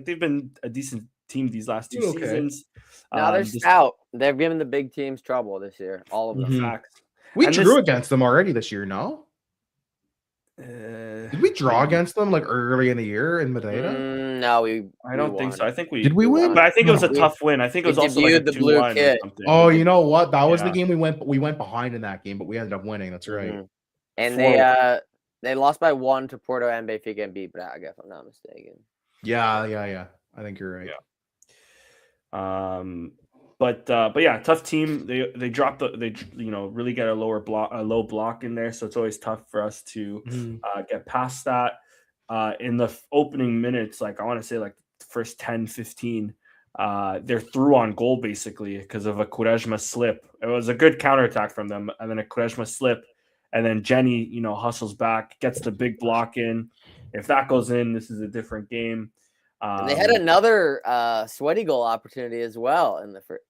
they've been a decent team these last two seasons. Now they're stout. They've given the big teams trouble this year. All of them. Facts. We drew against them already this year, no? Did we draw against them like early in the year in Madeira? No, I don't think so. I think did we win? But I think it was a tough win. I think it was also like a 2-1 or something. Oh, you know what? That was the game we went behind in that game, but we ended up winning. That's right. Mm-hmm. And they lost by 1 to Porto and Benfica and beat Braga, if I'm not mistaken. Yeah. I think you're right. Yeah. But yeah, tough team. They dropped really get a low block in there, so it's always tough for us to get past that. In the opening minutes, like I want to say like the first 10-15, they're through on goal basically because of a Quaresma slip. It was a good counterattack from them, and then a Quaresma slip, and then Jenny hustles back, gets the big block in. If that goes in, this is a different game. And they had another sweaty goal opportunity as well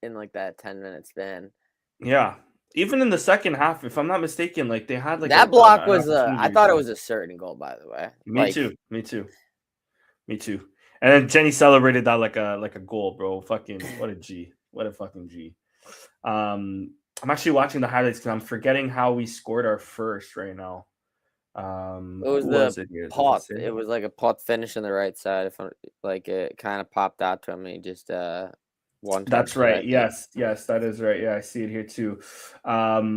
in like that 10-minute span. Yeah, even in the second half, if I'm not mistaken, like they had like that block was I thought it was a certain goal, by the way. Me too. And then Jenny celebrated that like a goal, bro. Fucking what a fucking G. I'm actually watching the highlights because I'm forgetting how we scored our first right now. It was pot. It was like a pot finish on the right side. It kind of popped out to him. And he just one. That's right. Yes, that is right. Yeah, I see it here too. I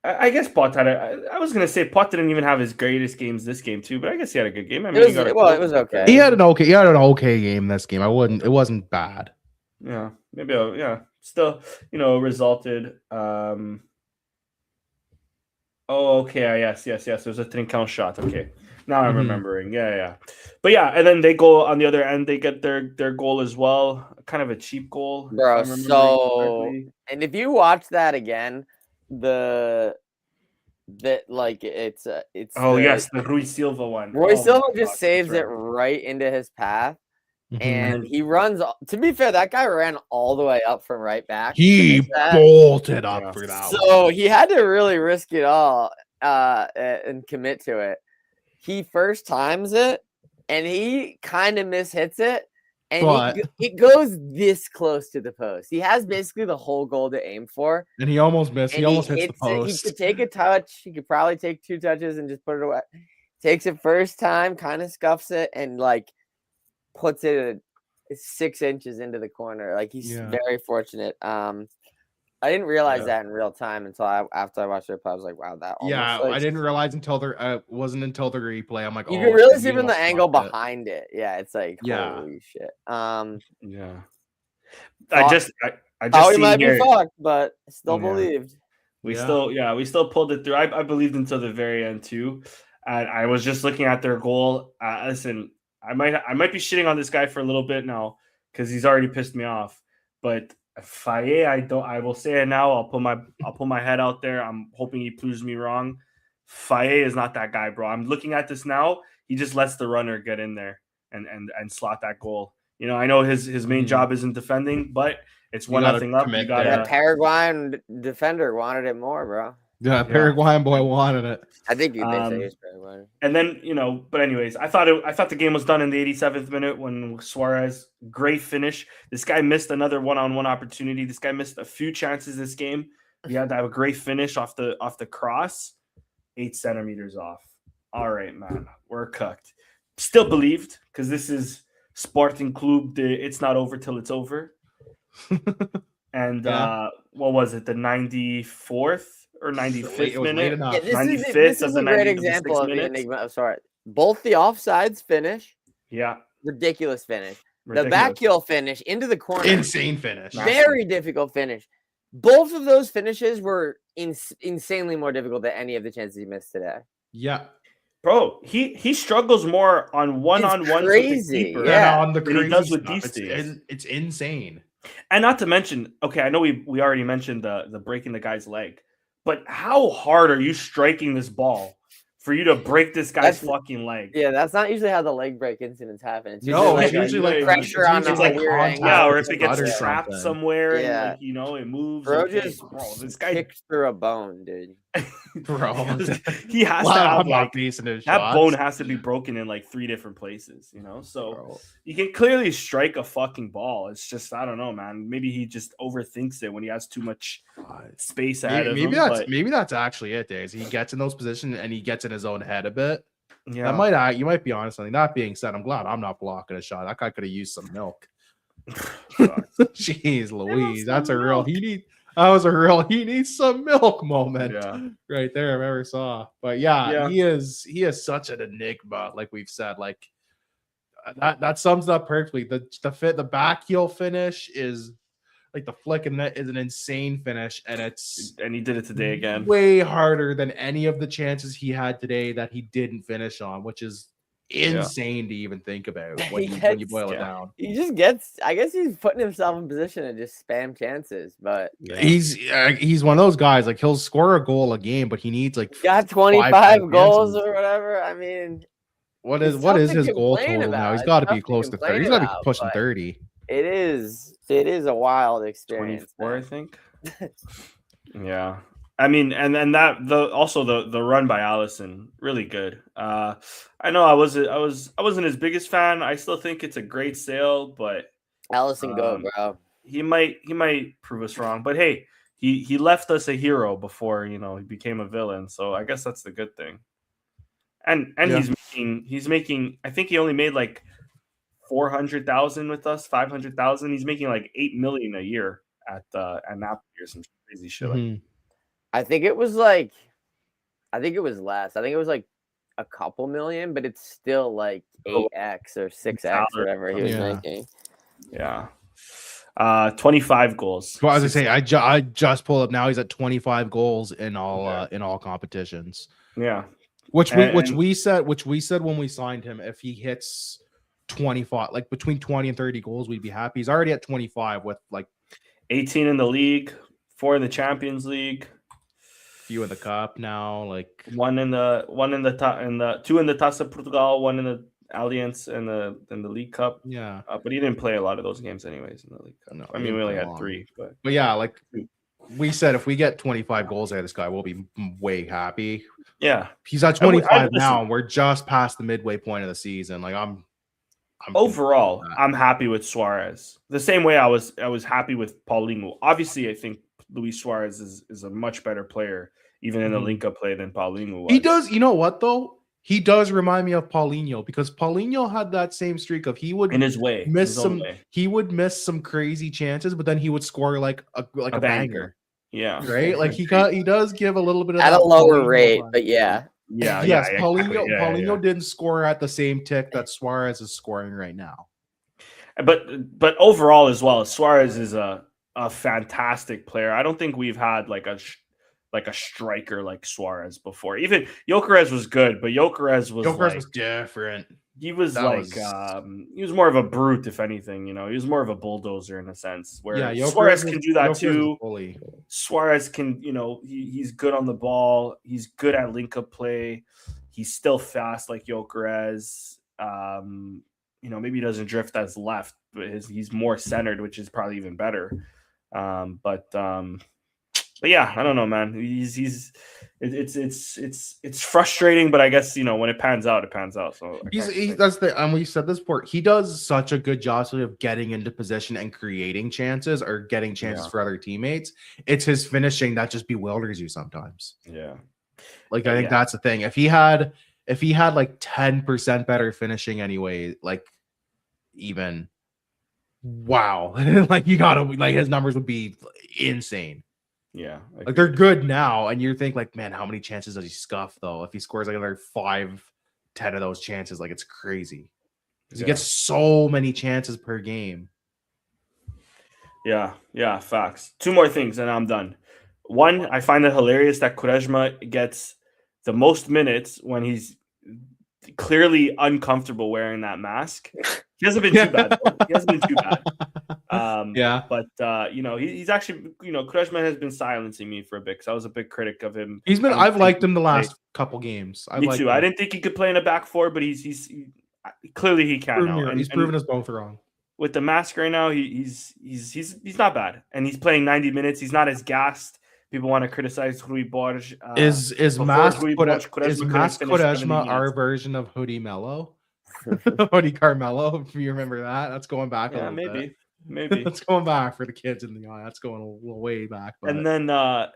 guess Pot had I was gonna say Pot didn't even have his greatest games this game too, but I guess he had a good game. I mean, it was okay. He had an okay game this game. It wasn't bad. Yeah, maybe. Still, resulted. Oh, okay. Yes. It was a Trincão shot. Okay. Now I'm remembering. Yeah. But yeah, and then they go on the other end. They get their goal as well. Kind of a cheap goal. Bro, and if you watch that again, it's the Rui Silva one. Rui Silva just saves it right into his path. And he runs. To be fair, that guy ran all the way up from right back. He bolted up for that. So he had to really risk it all and commit to it. He first times it, and he kind of mishits it, and he goes this close to the post. He has basically the whole goal to aim for, and he almost missed. He almost hits the post. He could take a touch. He could probably take 2 touches and just put it away. Takes it first time, kind of scuffs it, and puts it 6 inches into the corner. Like he's very fortunate. I didn't realize that in real time until after I watched it. I was like, "Wow, that." I didn't realize until there wasn't until the replay. I'm like, you can really see from the angle behind it. Yeah, it's like holy shit. Yeah. I just he might be fucked, but still believed. We still pulled it through. I believed until the very end too. And I was just looking at their goal. Listen. I might be shitting on this guy for a little bit now because he's already pissed me off. But Faye, I will say it now. I'll put my head out there. I'm hoping he proves me wrong. Faye is not that guy, bro. I'm looking at this now. He just lets the runner get in there and slot that goal. I know his main job isn't defending, but it's 1-0 up. That Paraguayan defender wanted it more, bro. Yeah, Paraguayan boy wanted it. I think they say it's Paraguayan. And then, but anyways, I thought the game was done in the 87th minute when Suarez, great finish. This guy missed another one-on-one opportunity. This guy missed a few chances this game. He had to have a great finish off the cross, 8 centimeters off. All right, man, we're cooked. Still believed, because this is Sporting Club. It's not over till it's over. And what was it? The 94th or 95th minute? Yeah, this is a great example of the enigma of Suarez. Both the offsides finish. Yeah. Ridiculous finish. The back heel finish into the corner. Insane finish. Very difficult finish. Both of those finishes were insanely more difficult than any of the chances he missed today. Yeah. Bro, he struggles more on one-on-one with the keeper than on the crazy he does with stuff. these It's insane. And not to mention, okay, I know we already mentioned the breaking the guy's leg, but how hard are you striking this ball for you to break this guy's fucking leg? Yeah, that's not usually how the leg break incidents happen. It's usually like pressure on the contact. Yeah, or if it gets trapped somewhere and it moves. Bro, this guy kicks through a bone, dude. Bro, he has to have that bone has to be broken in like 3 different places, So you can clearly strike a fucking ball. It's just, I don't know, man. Maybe he just overthinks it when he has too much space ahead of him. Maybe that's actually it, Days. He gets in those positions and he gets in his own head a bit. Yeah, you might be honest. Something. That being said, I'm glad I'm not blocking a shot. That guy could have used some milk. Jeez, Louise, that's a real. He needs some milk moment right there I've ever saw. But he is such an enigma, like we've said. Like that sums it up perfectly. The back heel finish is like the flick, and that is an insane finish, and he did it today again. Way harder than any of the chances he had today that he didn't finish on, which is insane to even think about when you boil it down. He just gets, I guess he's putting himself in position to just spam chances, but he's one of those guys, like he'll score a goal a game, but he needs like got 25 goals or whatever. I mean, what is his goal total now? He's got to be close to 30. He's got to be pushing 30. It is a wild experience. 24, I think. Yeah. I mean, and then the run by Allison, really good. I know I wasn't his biggest fan. I still think it's a great sale, but Allison go, bro. He might prove us wrong. But hey, he left us a hero before he became a villain. So I guess that's the good thing. And he's making. I think he only made like 400,000 with us, 500,000. He's making like 8 million a year at Napoli or some crazy shit. Mm-hmm. Like I think it was less. I think it was like a couple million, but it's still like 8x or 6x, whatever he was making. Yeah. 25 goals. Well, as I say, I just pulled up now. He's at 25 goals in all competitions. Yeah. Which we said when we signed him, if he hits 25, like between 20 and 30 goals, we'd be happy. He's already at 25 with like 18 in the league, 4 in the Champions League. Few in the cup now, like 2 in the Taça Portugal, 1 in the Alliance and the League Cup. Yeah, but he didn't play a lot of those games anyways in the League Cup. No, I mean, we only had 3, but yeah, like we said, if we get 25 goals out of this guy, we'll be way happy. Yeah, he's at 25 now, and we're just past the midway point of the season. Like I'm overall, I'm happy with Suarez. The same way I was happy with Paulinho. Obviously, I think Luis Suarez is a much better player, even in the link-up play, than Paulinho was. He does. You know what though? He does remind me of Paulinho, because Paulinho had that same streak of he would in his way he would miss some crazy chances, but then he would score like a banger. Yeah, right. Like he does give a little bit of at a lower rate, but yeah. Yes, Paulinho didn't score at the same tick that Suarez is scoring right now. But overall as well, Suarez is a fantastic player. I don't think we've had like a striker like Suarez before. Even Gyökeres was good, but Gyökeres was different. He was he was more of a brute, if anything. He was more of a bulldozer in a sense. Where Suarez can do that too. Suarez can, he's good on the ball. He's good at link-up play. He's still fast like Gyökeres. Maybe he doesn't drift as left, but he's more centered, which is probably even better. But yeah, I don't know, man. It's frustrating, but I guess when it pans out, it pans out. So that's and we said this before. He does such a good job of getting into position and creating chances or getting chances for other teammates. It's his finishing that just bewilders you sometimes. Yeah, like I think that's the thing. If he had like 10% better finishing anyway, like even wow, like you gotta like his numbers would be insane. Yeah, like they're good now, and you think like, man, how many chances does he scuff though? If he scores like another 5-10 of those chances, like it's crazy. He gets so many chances per game. Yeah, facts. 2 more things, and I'm done. One, I find it hilarious that Quaresma gets the most minutes when he's clearly uncomfortable wearing that mask. He hasn't been too bad. He hasn't been too bad. But he's actually, Quaresma has been silencing me for a bit because I was a big critic of him. I've liked him the last couple games. Me too. I didn't think he could play in a back four, but he's clearly he can now. And he's proven us both wrong. With the mask right now, he's not bad, and he's playing 90 minutes. He's not as gassed. People want to criticize Rui Borges. Is Mask Quaresma our version of Hoodie Mello? Hoodie Carmelo, if you remember that. That's going back a little bit. Maybe. That's going back for the kids in the eye. That's going a little way back. But... And then João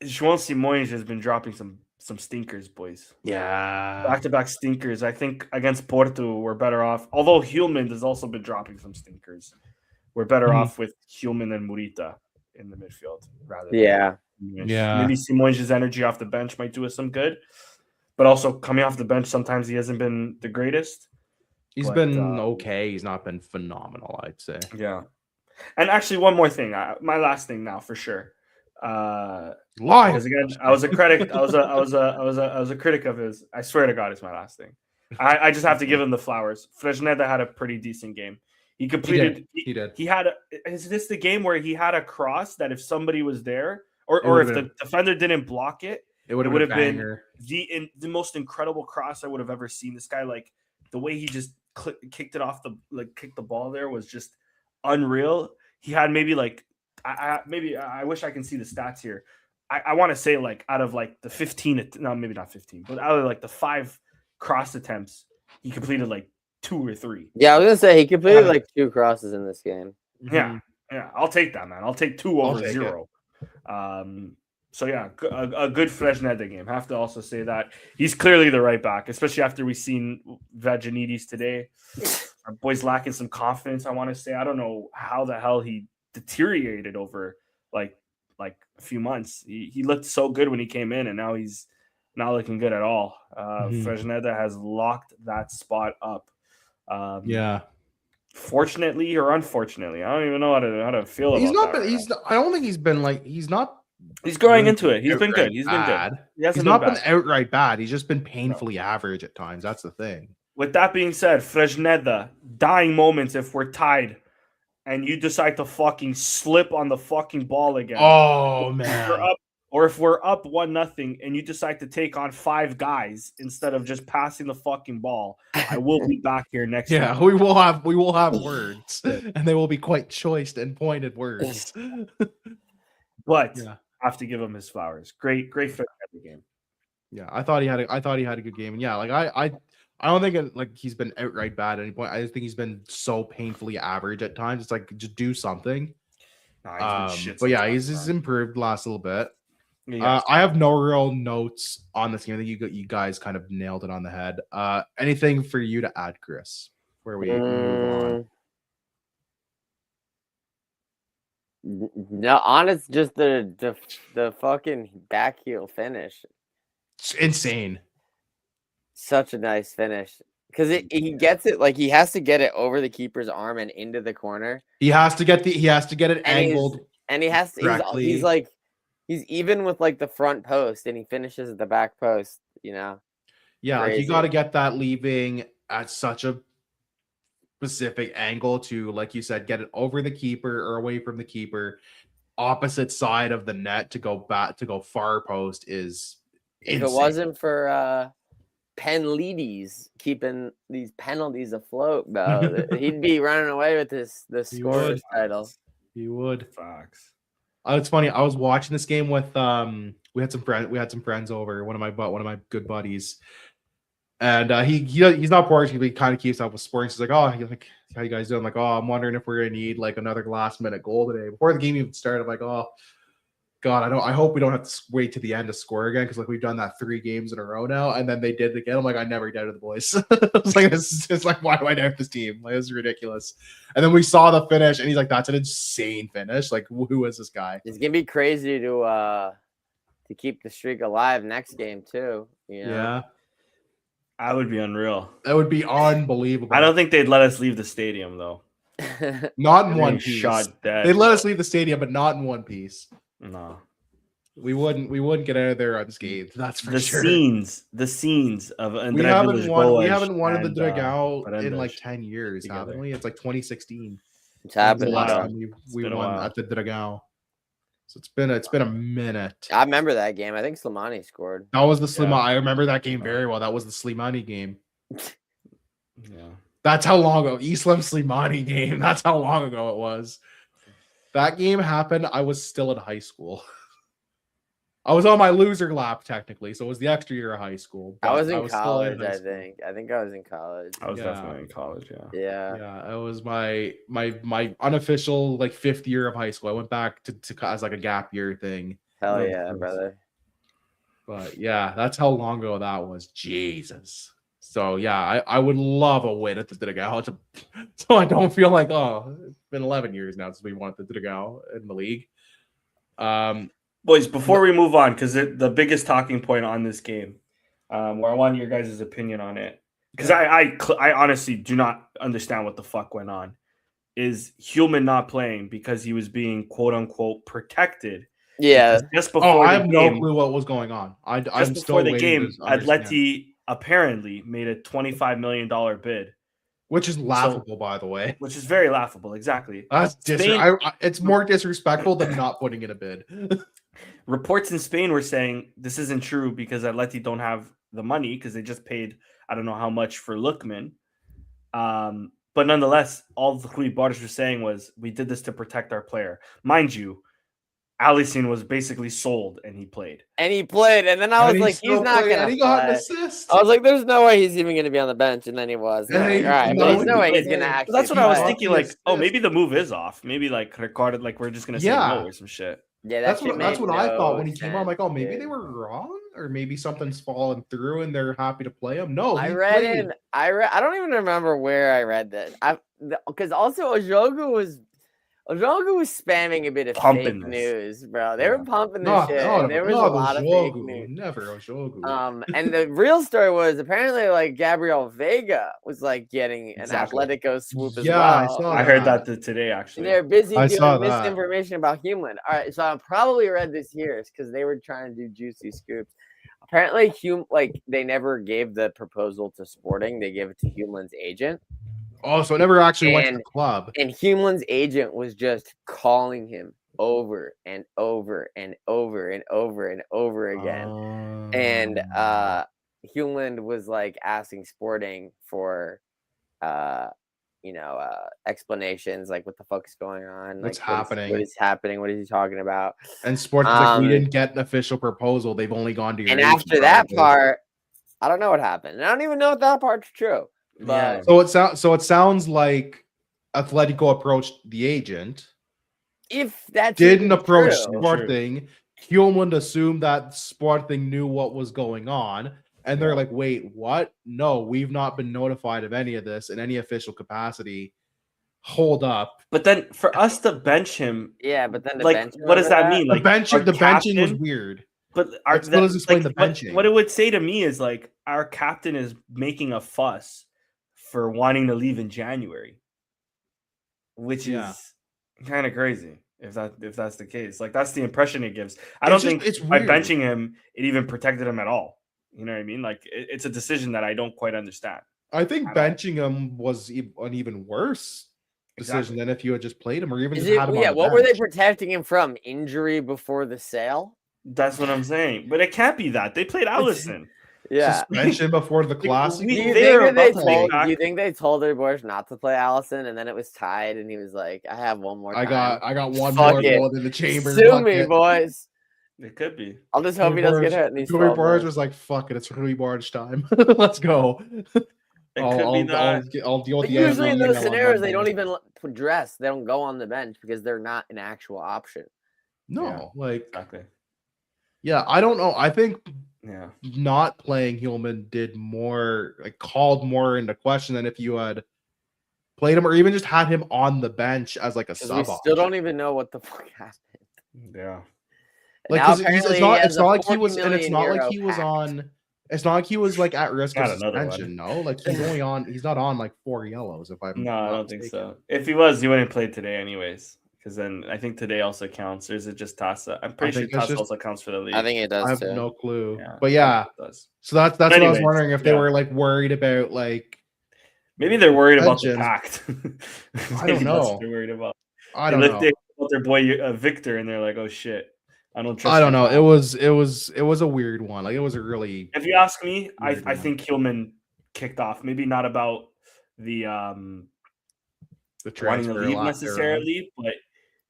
Simões has been dropping some stinkers, boys. Yeah. Back-to-back stinkers. I think against Porto, we're better off. Although Hjulmand has also been dropping some stinkers. We're better off with Hjulmand and Murita in the midfield rather than maybe Simões' energy off the bench might do us some good. But also coming off the bench, sometimes he hasn't been the greatest. He's been okay. He's not been phenomenal, I'd say. Yeah. And actually, one more thing. My last thing now for sure. Because again, I was a critic. I was a critic of his. I swear to God, it's my last thing. I just have to give him the flowers. Fresneda had a pretty decent game. He completed. He did. He had. Is this the game where he had a cross that if somebody was there, or if the defender didn't block it, it would have been the most incredible cross I would have ever seen. This guy, like the way he just kicked it off kicked the ball there was just unreal. He had maybe like. I wish I can see the stats here. I want to say like out of like the 15, no, maybe not 15, but out of like the 5 cross attempts, he completed like 2 or 3. Yeah, I was gonna say he completed like 2 crosses in this game. Yeah, I'll take that, man. I'll take 2 over 0. So yeah, a good Fresneda game. Have to also say that he's clearly the right back, especially after we've seen Vagianidis today. Our boy's lacking some confidence. I want to say I don't know how the hell he deteriorated over like a few months. He looked so good when he came in, and now he's not looking good at all. Fresneda has locked that spot up. Fortunately or unfortunately, I don't even know how to feel about that. I don't think he's been like he's growing into it. He's been good. He's been good. He's not been outright bad. He's just been painfully average at times. That's the thing. With that being said, Fresneda, dying moments if we're tied and you decide to fucking slip on the fucking ball again. Oh, man. Or if we're up 1-0 and you decide to take on 5 guys instead of just passing the fucking ball, I will be back here next time. Yeah, we will have words, and they will be quite choice and pointed words. But I have to give him his flowers. Great for every game. Yeah, I thought he had a good game. And yeah, like I don't think like he's been outright bad at any point. I just think he's been so painfully average at times. It's like just do something. But yeah, he's improved the last little bit. I have no real notes on this game. I think you guys kind of nailed it on the head. Anything for you to add, Chris? Where we move on? No, honest, just the fucking back heel finish. It's insane. Such a nice finish because he gets it like he has to get it over the keeper's arm and into the corner. He has to get it angled, and he has to. He's even with like the front post, and he finishes at the back post. Yeah, like you got to get that leaving at such a specific angle to, like you said, get it over the keeper or away from the keeper, opposite side of the net to go far post is. Insane. If it wasn't for Penlides keeping these penalties afloat, though, he'd be running away with the scorers title. He would. Facts. It's funny. I was watching this game with we had some friends over. One of my good buddies, and he's not Portuguese, but he kind of keeps up with sports. He's like, oh, how you guys doing? I'm like, oh, I'm wondering if we're gonna need like another last minute goal today before the game even started. I'm like, oh God, I hope we don't have to wait to the end to score again, because like we've done that 3 games in a row now, and then they did it again. I'm like, I never doubted the boys. I was like, it's like, why do I doubt this team? Like, this is ridiculous. And then we saw the finish, and he's like, that's an insane finish. Like, who is this guy? It's gonna be crazy to keep the streak alive next game too. You know? Yeah, I would be unreal. that would be unbelievable. I don't think they'd let us leave the stadium though. Not in one piece. Shot dead. They'd let us leave the stadium, but not in one piece. No. We wouldn't get out of there unscathed. That's for sure. The scenes of we haven't won in the Dragão in like 10 years, haven't we? It's like 2016. It's happened. Last time we won at the Dragão. So it's been a minute. I remember that game. I think Slimani scored. That was the Slimani. Yeah. I remember that game very well. That was the Slimani game. Yeah. That's how long ago. Islam Slimani game. That's how long ago it was. That game happened. I was still in high school. I was on my loser lap technically, so it was the extra year of high school. I was in college. I think I was in college. I was definitely in college. Yeah. It was my unofficial like 5th year of high school. I went back to as like a gap year thing. Hell yeah, brother. But yeah, that's how long ago that was. Jesus. So yeah, I would love a win at the Dragão, so I don't feel like, oh, it's been 11 years now since we won at the Dragão in the league. Boys, before we move on, because the biggest talking point on this game, where I want your guys' opinion on it, because I honestly do not understand what the fuck went on, is Hulman not playing because he was being quote unquote protected. Yeah. Just before I have no clue what was going on. I'm still before the game, Atleti apparently made a $25 million bid. Which is laughable, by the way. Which is very laughable, exactly. That's it's more disrespectful than not putting in a bid. Reports in Spain were saying this isn't true because Atleti don't have the money because they just paid I don't know how much for Lookman. But nonetheless, all the Rui Borges were saying was we did this to protect our player. Mind you, Alisson was basically sold and he played. And then I was like, he's not going to play. He got an assist. I was like, there's no way he's even going to be on the bench. And then he was. All right, but there's no way he's going to actually That's what I was thinking, like, oh, maybe the move is off. Maybe, like, recorded, like, we're just going to say no or some shit. Yeah, that's what I thought when he came on. I'm like, oh, maybe they were wrong, or maybe something's fallen through and they're happy to play him. No, I don't even remember where I read this. Because also Ojogu was spamming a bit of fake news, bro. They were pumping this shit. And there was a lot of fake news. Never Ojogu. And the real story was apparently like Gabriel Vega was like getting an Atletico swoop as well. I heard that today actually. And they're busy doing misinformation about Hulman. All right, so I probably read this here because they were trying to do juicy scoops. Apparently, they never gave the proposal to Sporting. They gave it to Hulman's agent. Oh, so it never actually went to the club. And Hulman's agent was just calling him over and over and over and over and over again. And Hulman was like asking Sporting for explanations, like what the fuck's going on, what's happening, what is happening, what is he talking about? And Sporting's like, we didn't get an official proposal. They've only gone to your. And after that part, I don't know what happened. And I don't even know if that part's true. But so it sounds like Atletico approached the agent. If that didn't approach Sporting, Hulman assumed that Sporting knew what was going on, and they're like, "Wait, what? No, we've not been notified of any of this in any official capacity. Hold up." But then for us to bench him, but then what does that mean? Like the benching was weird. But the benching. What it would say to me is like our captain is making a fuss for wanting to leave in January, which is kind of crazy if that's the case. Like that's the impression it gives. I don't think by benching him it even protected him at all. You know what I mean? Like it's a decision that I don't quite understand. I think benching him was an even worse decision than if you had just played him or even had him. Yeah, what were they protecting him from? Injury before the sale? That's what I'm saying. But it can't be that. They played Alisson. suspension before the classic. Do you think they told their boys not to play Allison, and then it was tied, and he was like, "I have one more time. I got one more bullet in the chamber. Sue me, boys." It could be. I'll just hope he doesn't get hurt in these. Rui Barge was like, "Fuck it, it's Rui Barge time. Let's go." I'll deal with the usually in those scenarios, they don't even dress. They don't go on the bench because they're not an actual option. No, exactly. Yeah, I don't know. I think not playing Hillman did more, called more into question than if you had played him or even just had him on the bench as a sub. We still don't even know what the fuck happened. Yeah. It's not like he was, and it's not like he was on. It's not like he was at risk of suspension. No, he's not on 4 yellows. If I'm I don't think so. If he was, he wouldn't play today anyways. Because then I think today also counts. Or is it just Tassa? I'm pretty sure Tassa also counts for the league. I think it does. I have too. No clue. Yeah, but yeah, it does. So that's what I was wondering if they were worried about maybe they're worried about the pact. I don't know. They're worried about. I don't know. They about their boy Victor, and they're like, "Oh shit, I don't trust." I don't know. It was a weird one. It was a really. If you ask me, I think Hillman kicked off. Maybe not about the wanting to leave necessarily, but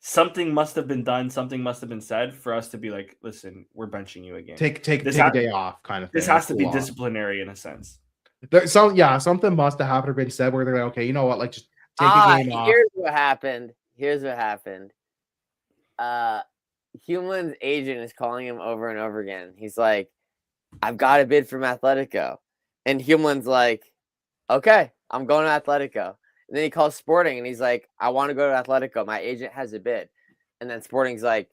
something must have been done. Something must have been said for us to be like, "Listen, we're benching you again. Take a day off," kind of thing. This has to be disciplinary in a sense. Something must have happened or been said where they're like, "Okay, you know what? Just take a game off." Here's what happened. Hillman's agent is calling him over and over again. He's like, "I've got a bid from Atletico," and Hillman's like, "Okay, I'm going to Atletico." And then he calls Sporting and he's like, "I want to go to Atletico. My agent has a bid." And then Sporting's like,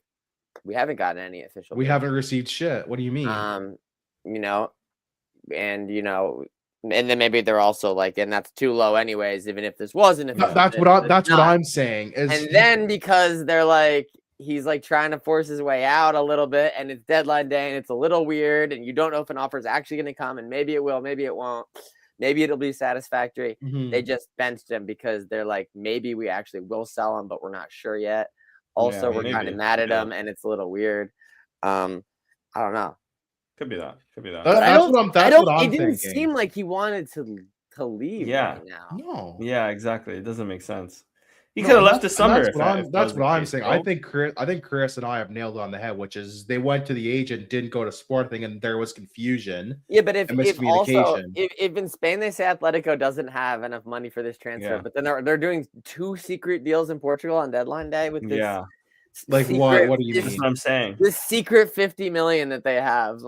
"We haven't gotten any official. We haven't received shit. What do you mean?" And then maybe they're also and that's too low anyways, even if this wasn't. That's what I'm saying. And then because they're he's trying to force his way out a little bit, and it's deadline day, and it's a little weird, and you don't know if an offer is actually going to come, and maybe it will, maybe it won't, maybe it'll be satisfactory. Mm-hmm. They just benched him because they're maybe we actually will sell him, but we're not sure yet. Also, we're kind of mad at him, and it's a little weird. I don't know. Could be that. That's what I'm It didn't thinking. seem like he wanted to leave. Yeah. Right now. No. Yeah, exactly. It doesn't make sense. He could have left this summer. That's what I'm saying. I think Chris and I have nailed it on the head, which is they went to the agent, didn't go to Sporting, and there was confusion. Yeah, but if in Spain they say Atletico doesn't have enough money for this transfer, but then they're doing 2 secret deals in Portugal on deadline day with this. Yeah. What do you mean? That's what I'm saying. This secret 50 million that they have,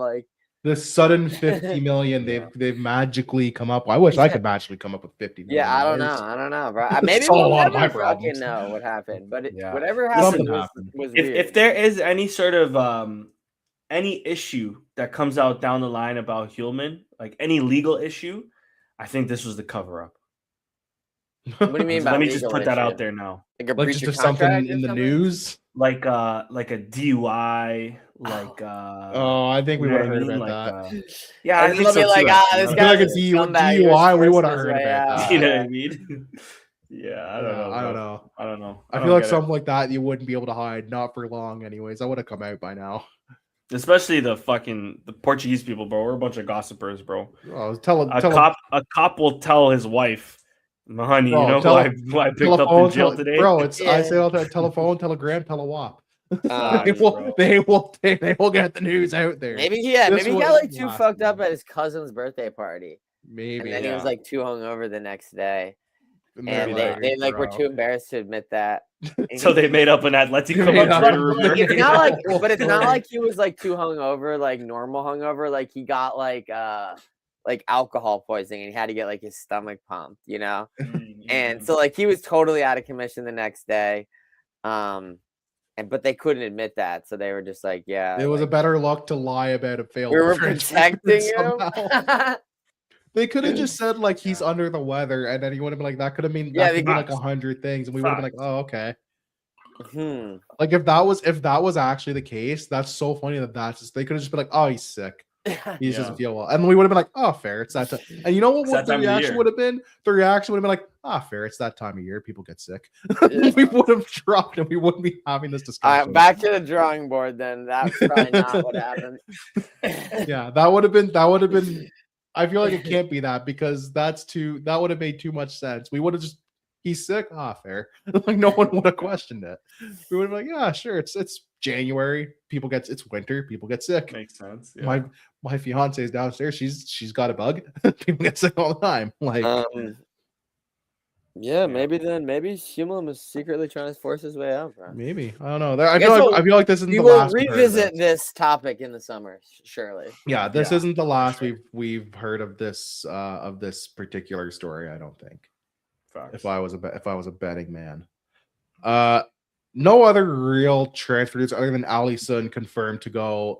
this sudden 50 million they've magically come up. I wish I could magically come up with 50 million. Yeah, I don't know, bro. Maybe we'll never fucking know what happened, but whatever happened was weird. If there is any sort of any issue that comes out down the line about Hillman, any legal issue, I think this was the cover up. What do you mean by let me just put that out there now. Just something in the news, like a DUI, I think we would have heard about that. Yeah, I think so. This guy a DUI, we would have heard about that. You know what I mean? Yeah, I don't know. I feel like something like that you wouldn't be able to hide, not for long. Anyways, I would have come out by now. Especially the Portuguese people, bro. We're a bunch of gossipers, bro. A cop will tell his wife, "Honey, who I picked up in jail today?" Bro, I say all the telephone, telegram, telewop. They will get the news out there. Maybe he got too fucked up at his cousin's birthday party. Maybe. And then he was too hungover the next day. And they were too embarrassed to admit that. So they made up an Atletico. It's not like he was too hungover, normal hungover. He got alcohol poisoning and he had to get his stomach pumped, And so he was totally out of commission the next day. But they couldn't admit that, so they were just it was a better luck to lie about a failed. We were protecting him. They could have just said he's under the weather, and then he would have been like, that could have been 100 things, and we would have been like, oh, okay. If that was actually the case, that's so funny that's just they could have just been like, oh, he's sick. He just doesn't feel well. And we would have been like, oh, fair. It's that time. And you know what the reaction would have been? The reaction would have been like, fair. It's that time of year. People get sick. We would have dropped and we wouldn't be having this discussion. All right, back to the drawing board then. That's probably not what happened. Yeah, that would have been. I feel like it can't be that because that would have made too much sense. We would have just, he's sick. Fair. Like no one would have questioned it. We would have been like, yeah, sure. It's January. It's winter. People get sick. Makes sense. Yeah. My fiance is downstairs. She's got a bug. People get sick all the time. Like, maybe Schumel was secretly trying to force his way out, bro. Maybe, I don't know. I feel like this isn't the last. We will revisit this topic in the summer, surely. Yeah, this isn't the last we've heard of this particular story. I don't think. Facts. If I was a betting man, no other real transfers other than Alisson confirmed to go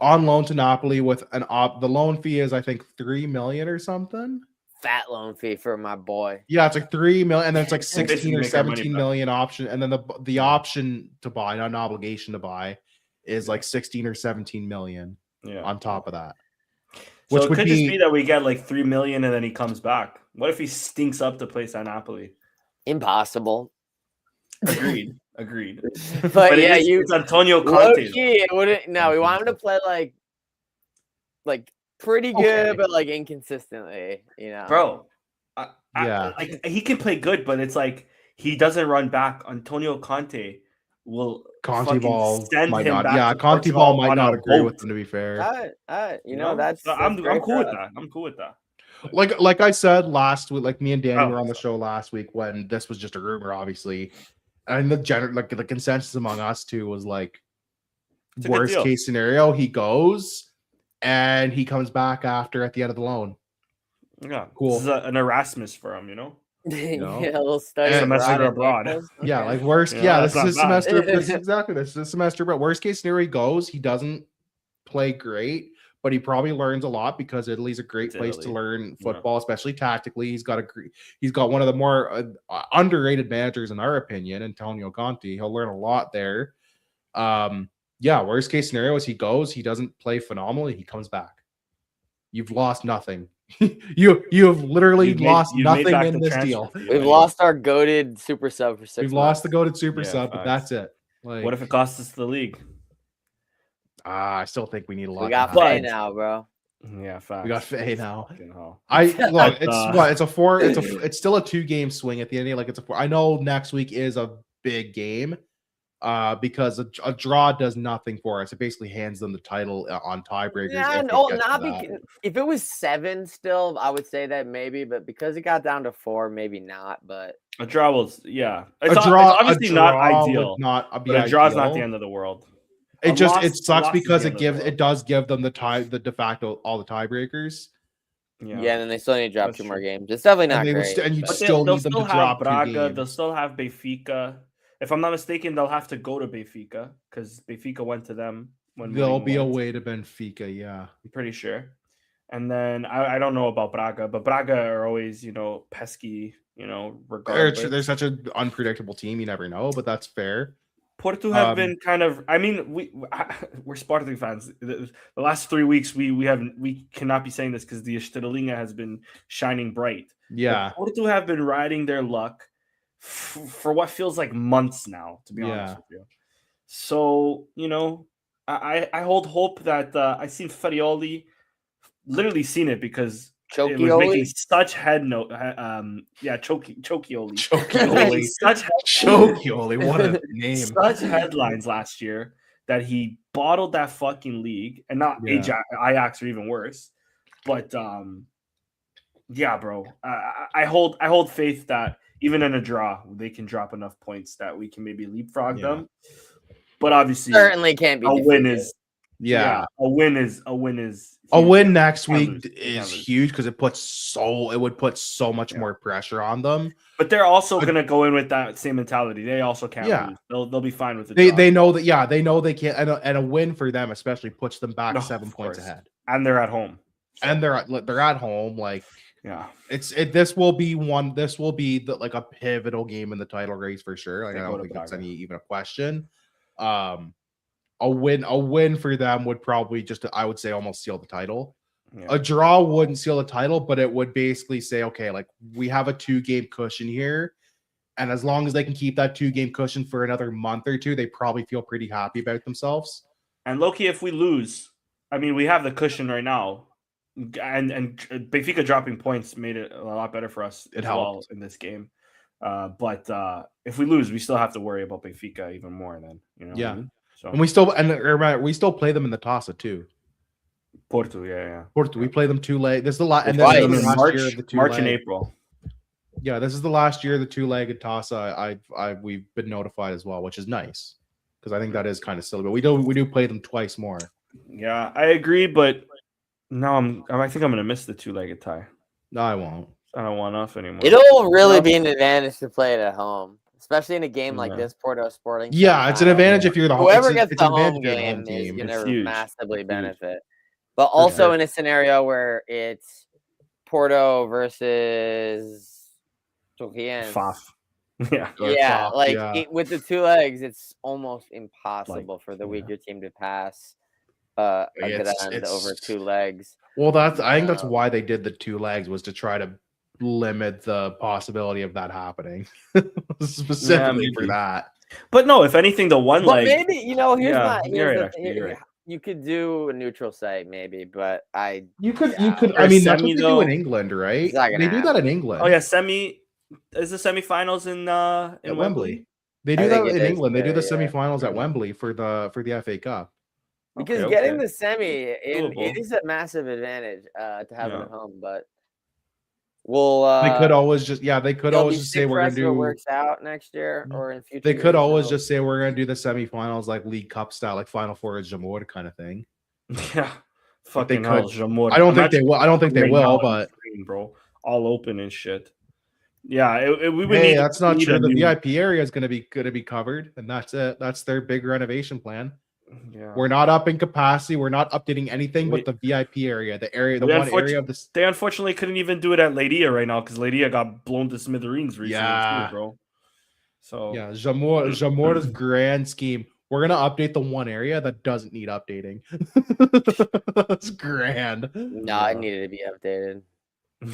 on loan to Napoli with the loan fee is I think 3 million or something. Fat loan fee for my boy. Yeah, it's like 3 million, and then it's like 16 or 17 million option, and then the option to buy, not an obligation to buy, is like 16 or 17 million on top of that. So it could just be that we get like 3 million and then he comes back. What if he stinks up the place at Napoli? Impossible. Agreed. But yeah, it's Antonio Conte. We want him to play like pretty good, but like inconsistently, you know. Bro, he can play good, but it's like he doesn't run back. Antonio Conte will Conte ball might not. Yeah, Conte ball might not agree with him, to be fair. That's I'm cool with that. I'm cool with that. Like I said last week, like me and Danny were on the show last week when this was just a rumor, obviously. And the consensus among us two was like, worst case scenario, he goes and he comes back at the end of the loan. Yeah, cool. This is an Erasmus for him, you know. Yeah, a little study semester abroad. Okay. Yeah, like worst. This is a semester. This is a semester. But worst case scenario, he goes. He doesn't play great, but he probably learns a lot because Italy's a great place to learn football, especially tactically. He's got one of the more underrated managers in our opinion, Antonio Conte. He'll learn a lot there. Worst case scenario is he goes, he doesn't play phenomenally, he comes back. You've lost nothing. you have literally lost nothing in this deal. We've lost our goated super sub for 6 months. We've lost the goated super sub, but that's it. Like, what if it costs us the league? I still think we need a lot. We got Faye now, bro. Yeah, facts. We got Faye now. It's still a 2-game swing at the end of the day. I know next week is a big game. Because a draw does nothing for us. It basically hands them the title on tiebreakers. Yeah, if it was 7 still, I would say that maybe, but because it got down to 4, maybe not. But a draw was it's obviously not ideal. A draw is not the end of the world. It sucks because it does give them the de facto all the tiebreakers. Yeah, and then they still need to drop 2 more games. It's definitely not great. And you still need them to drop Braga, 2 games. They'll still have Benfica. If I'm not mistaken, they'll have to go to Benfica because Benfica went to them. There'll be a way to Benfica, yeah. I'm pretty sure. And then I don't know about Braga, but Braga are always, pesky, regardless. They're such an unpredictable team, you never know, but that's fair. Porto have been kind of, we're Sporting fans. The last 3 weeks, we cannot be saying this because the Estrela has been shining bright. Yeah. But Porto have been riding their luck for what feels like months now, to be honest with you. So, I hold hope that I seen Farioli, literally seen it because it was making such Chokioli. Chokioli, what a name. Such headlines last year that he bottled that fucking league, and not Ajax or even worse. But bro, I hold faith that even in a draw, they can drop enough points that we can maybe leapfrog them. But obviously, certainly can't be. A win is a win next week is huge because it would put so much more pressure on them. But they're also going to go in with that same mentality. They also can't lose. They'll be fine with it. They know that. They know they can't. And a win for them especially puts them back 7 points ahead. And they're at home. And they're at home. Like. Yeah, this will be a pivotal game in the title race for sure. Like, I don't think that's even a question. a win for them would probably just, I would say, almost seal the title. Yeah. A draw wouldn't seal the title, but it would basically say, okay, like we have a 2-game cushion here. And as long as they can keep that 2-game cushion for another month or two, they probably feel pretty happy about themselves. And Loki, if we lose, I mean, we have the cushion right now. And Benfica dropping points made it a lot better for us as well in this game. But if we lose, we still have to worry about Benfica even more. Then what I mean? So and we still play them in the Tossa too. Porto, yeah. Porto, we play them 2 leg. This is the last, and this this is the in last year of the 2 March leg. and April. Yeah, this is the last year of the 2-legged Tossa. We've been notified as well, which is nice because I think that is kind of silly. But we do play them twice more. Yeah, I agree, but no, I think I'm gonna miss the 2-legged tie. No, I won't. I don't want off anymore. It'll really be an advantage to play it at home, especially in a game like this, Porto Sporting. Yeah, it's an advantage if you're the home. Whoever gets it's the an home advantage if you're the game home is team. going It's to huge. massively Huge. benefit. But also in a scenario where it's Porto versus Torquense. Faf. Yeah. Yeah, Faf, like yeah. with the 2 legs, it's almost impossible for the weaker team to pass a good end over 2 legs. Well, I think that's why they did the 2 legs, was to try to limit the possibility of that happening. Specifically for that. But no, if anything, the 1 leg. Maybe you're right. You could do a neutral site, maybe, but you could. Or I mean, that's what semi, they do in England, right? It's not gonna They do that in England. Oh yeah, is the semifinals in Wembley? They do I that think in it is, England. They do the yeah. semifinals at Wembley for the FA Cup. Because getting the semi, it is a massive advantage to have them at home. But they could always just say we're gonna do. It works out next year or in future. They could always just say we're gonna do the semifinals like League Cup style, like Final Four at Jamor kind of thing. Yeah, fucking they hell, could. Jamor. I don't think they will. I don't think they will, but bro, all open and shit. Yeah, we would hey, need. That's not true. The VIP area is gonna be covered, and that's it. That's their big renovation plan. Yeah. We're not upping capacity. We're not updating anything but the VIP area, the area of this. They unfortunately couldn't even do it at Leiria right now because Leiria got blown to smithereens recently, too, bro. So yeah, Jamor's grand scheme. We're gonna update the one area that doesn't need updating. That's grand. No, it needed to be updated.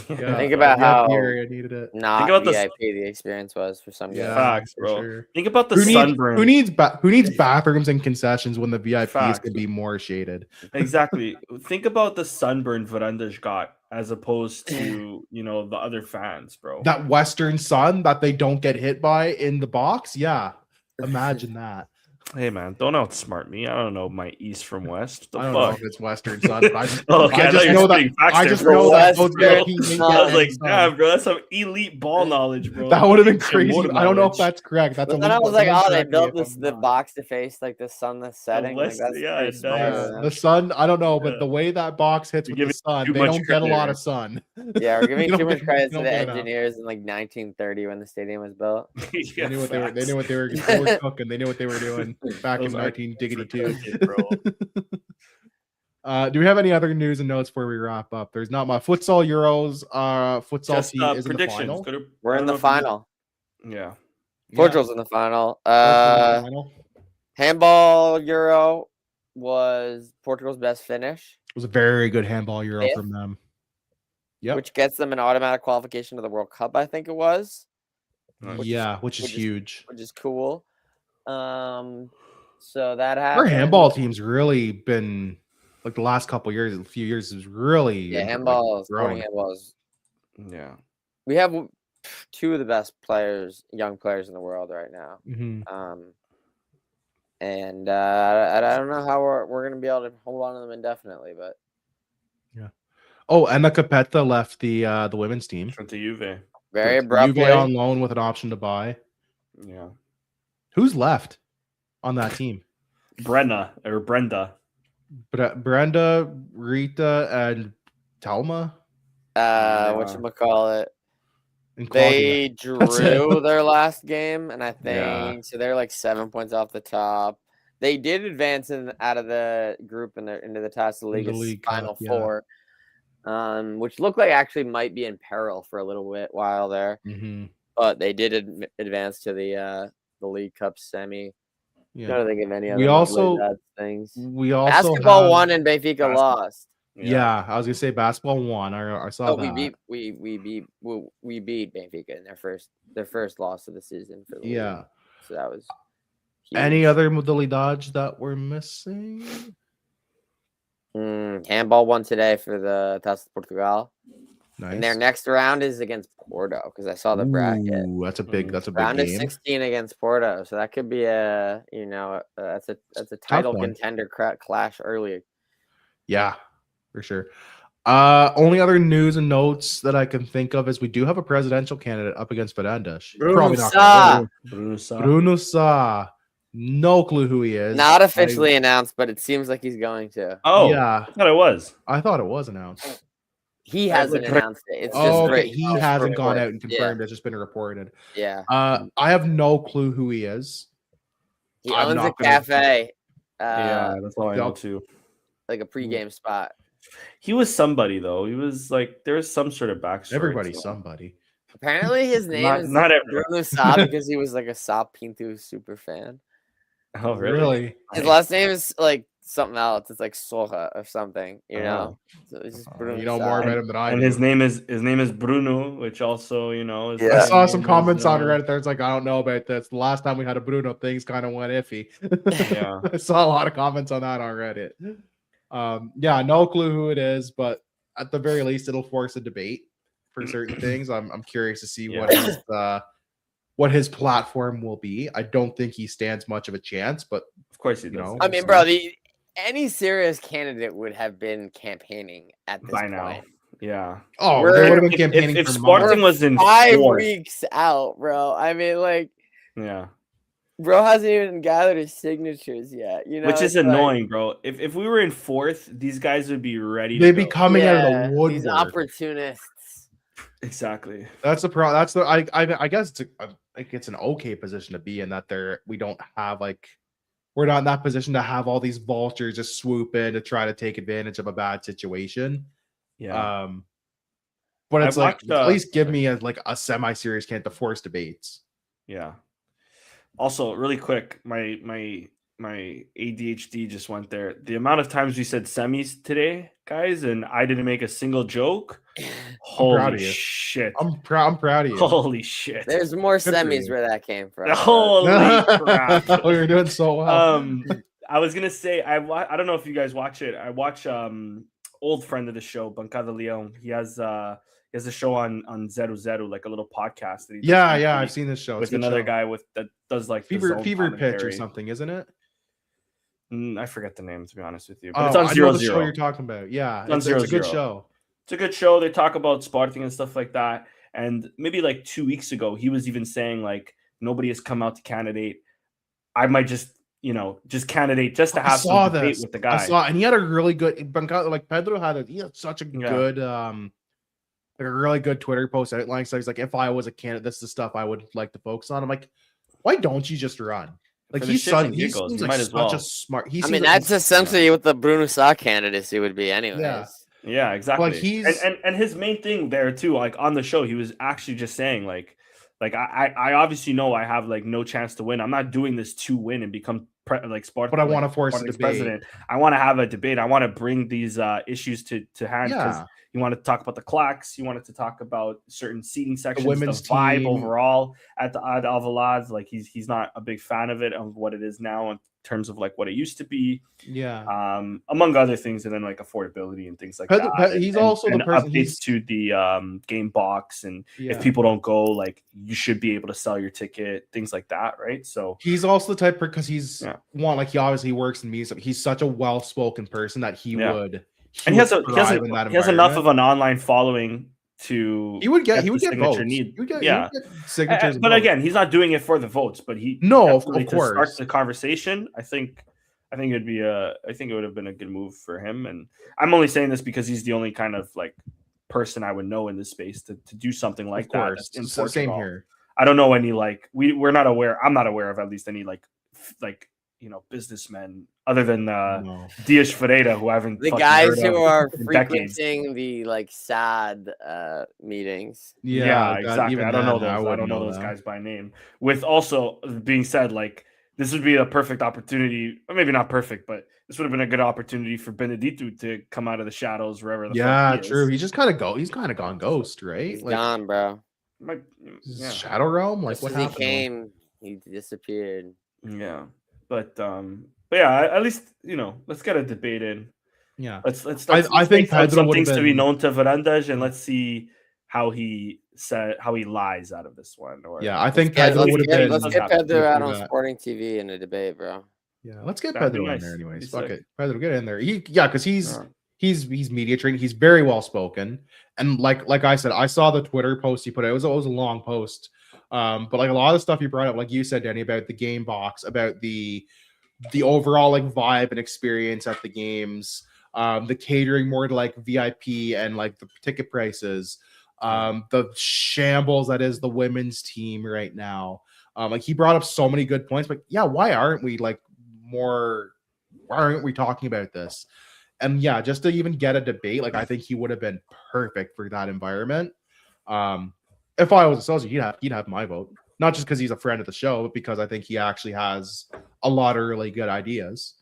Yeah. Think about how area needed it. Not think about VIP the experience was for some guys. Facts, bro. Sure. Think about the sunburn. Who needs bathrooms and concessions when the VIPs could be more shaded? Exactly. Think about the sunburn Varandas got as opposed to the other fans, bro. That Western sun that they don't get hit by in the box. Yeah, imagine that. Hey man, don't outsmart me. I don't know my east from west. I don't know if it's Western sun. But I just know that those VIPs. I was like, yeah, bro, that's some elite ball knowledge, bro. That would have been crazy. I don't know if that's correct. That's then I was like, oh, they built the box to face like the sun that's setting. Like, that's the sun. I don't know, but the way that box hits with the sun, they don't get a lot of sun. Yeah, we're giving too much credit to the engineers in like 1930 when the stadium was built. They knew what they were cooking. They knew what they were doing. Back in 1982. Do we have any other news and notes before we wrap up? There's not much. Futsal Euros. Futsal team is in the final. We're in the final. Yeah. Portugal's in the final. Handball Euro was Portugal's best finish. It was a very good handball Euro from them. Yeah. Which gets them an automatic qualification to the World Cup, I think it was. Which is huge. Which is cool. So that happened. Our handball team's really been like the last few years is really handballs. Yeah. We have two of the best young players in the world right now. Mm-hmm. And I don't know how we're gonna be able to hold on to them indefinitely, but yeah. Oh, Emma Capetta left the women's team. Went to Juve. Very abruptly. Juve on loan with an option to buy. Yeah. Who's left on that team? Brenda. Brenda, Rita, and Talma. Whatchamacallit. They drew their last game, and I think so. They're like 7 points off the top. They did advance out of the group and into the Tossa League Final Four, which looked like actually might be in peril for a little while there. Mm-hmm. But they did advance to the League Cup semi. Yeah. Trying to think of any other We also things. have, Basketball won and Benfica lost. Yeah, I was gonna say basketball won. I saw that. We beat Benfica in their first loss of the season for the league. So that was huge. Any other modalidades that we're missing? Handball won today for the Taça de Portugal. Nice. And their next round is against Porto because I saw the bracket. That's a big round game. Is 16 against Porto, so that could be a that's a title contender clash early. Yeah, for sure. Only other news and notes that I can think of is we do have a presidential candidate up against Fernandes. Bruno Sá. Bruno Sá. No clue who he is. Not officially announced, but it seems like he's going to. Oh, yeah. I thought it was announced. He hasn't announced it. It's just he hasn't gone out and confirmed. It's just been reported. Yeah. I have no clue who he is. He owns a cafe. That's all I know too. Like a pregame spot. He was somebody though. He was like there was some sort of backstory. Everybody's somebody. Apparently his name is not Bruno Sá because he was like a Sá Pinto super fan. Oh really? His last name is like something else. It's like Soja or something, you know. So it's just Bruno. You know more about him than I do. And his name is Bruno, which also, you know, is I saw some comments on Reddit there. It's like, I don't know about this. The last time we had a Bruno, things kind of went iffy. Yeah. I saw a lot of comments on that on Reddit. No clue who it is, but at the very least, it'll force a debate for certain things. I'm curious to see what his platform will be. I don't think he stands much of a chance, but of course he does. I mean, bro, any serious candidate would have been campaigning at this point. Now. Yeah. Oh, they would have been campaigning if Sporting was in 5 weeks out, bro. I mean, like, yeah. Bro hasn't even gathered his signatures yet, you know. Which is annoying, bro. If we were in 4th, these guys would be ready. They'd be coming out of the woodwork. These opportunists. Exactly. That's the problem. That's the I guess it's an okay position to be in that we don't have we're not in that position to have all these vultures just swoop in to try to take advantage of a bad situation. Yeah. But it's at least give me a semi-serious candidate to force debates. Yeah. Also, really quick, my ADHD just went there. The amount of times we said semis today, guys, and I didn't make a single joke. Holy shit! I'm proud of you. Holy shit! There's more semis where that came from. Holy crap! You're doing so well. I was gonna say I don't know if you guys watch it. I watch old friend of the show, Bancada Leon. He has a show on Zero Zero, like a little podcast. That he I've seen this show. With another guy that does like fever pitch or something, isn't it? I forget the name, to be honest with you. But it's on Zero Zero. Show you're talking about. Yeah, it's a good show. It's a good show. They talk about Sporting and stuff like that. And maybe like 2 weeks ago, he was even saying like nobody has come out to candidate. I might just candidate just to have some debate with the guy. I saw, and he had a really good. Like Pedro had such a good a really good Twitter post outlining. So he's like, if I was a candidate, this is the stuff I would like to focus on. I'm like, why don't you just run? Like he seems like such a smart. That's essentially what the Bruno Sá candidacy would be, anyways. Yeah, exactly. Like and his main thing there too, like on the show, he was actually just saying like I obviously know I have like no chance to win. I'm not doing this to win and become Sporting. But I want to force a debate. President. I want to have a debate. I want to bring these issues to hand because you want to talk about the claques. You wanted to talk about certain seating sections, the vibe overall at Alvalade. Like he's not a big fan of it, of what it is now in terms of like what it used to be. Yeah. Among other things, and then like affordability and things like that. He's also the person updates to the game box, and if people don't go, like you should be able to sell your ticket, things like that, right? So he's also the type because he's he obviously works in music. He's such a well-spoken person that he would. And he has enough of an online following to he would get votes. He would get signatures. But again, he's not doing it for the votes. But of course, to start the conversation. I think it'd be it would have been a good move for him. And I'm only saying this because he's the only kind of like person I would know in this space to do something like that. In Portugal. Same here. I don't know any we're not aware. I'm not aware of at least any like businessmen other than Dias Ferreira, who I haven't the guys who are frequenting the sad meetings. Yeah, exactly. I don't know those. I don't know those guys by name. With also being said, like this would be a perfect opportunity. Or maybe not perfect, but this would have been a good opportunity for Benedito to come out of the shadows wherever the fuck he true. is. He's just he's kind of gone ghost, right? He's gone, bro. Shadow realm, like Just what as he happened? came, he disappeared. Yeah, but yeah, at least let's get a debate in. Yeah, let's I think Pedro some would have things to be been. known to Varandas, and let's see how he lies out of this one. Or Yeah, I think Pedro would have been. Let's get Pedro out on that. Sporting TV in a debate, bro. Yeah, let's get That'd be Pedro in nice. there anyways. Be Fuck sick. it, Pedro, get in there. Because he's media trained. He's very well spoken, and like I said, I saw the Twitter post he put out. It was a long post, but like a lot of the stuff you brought up, like you said, Danny, about the game box, about the overall like vibe and experience at the games, the catering more to like VIP and like the ticket prices, the shambles that is the women's team right now. Like he brought up so many good points, but yeah, why aren't we talking about this? And yeah, just to even get a debate, like I think he would have been perfect for that environment. If I was a Sosa, he'd have my vote. Not just because he's a friend of the show, but because I think he actually has a lot of really good ideas.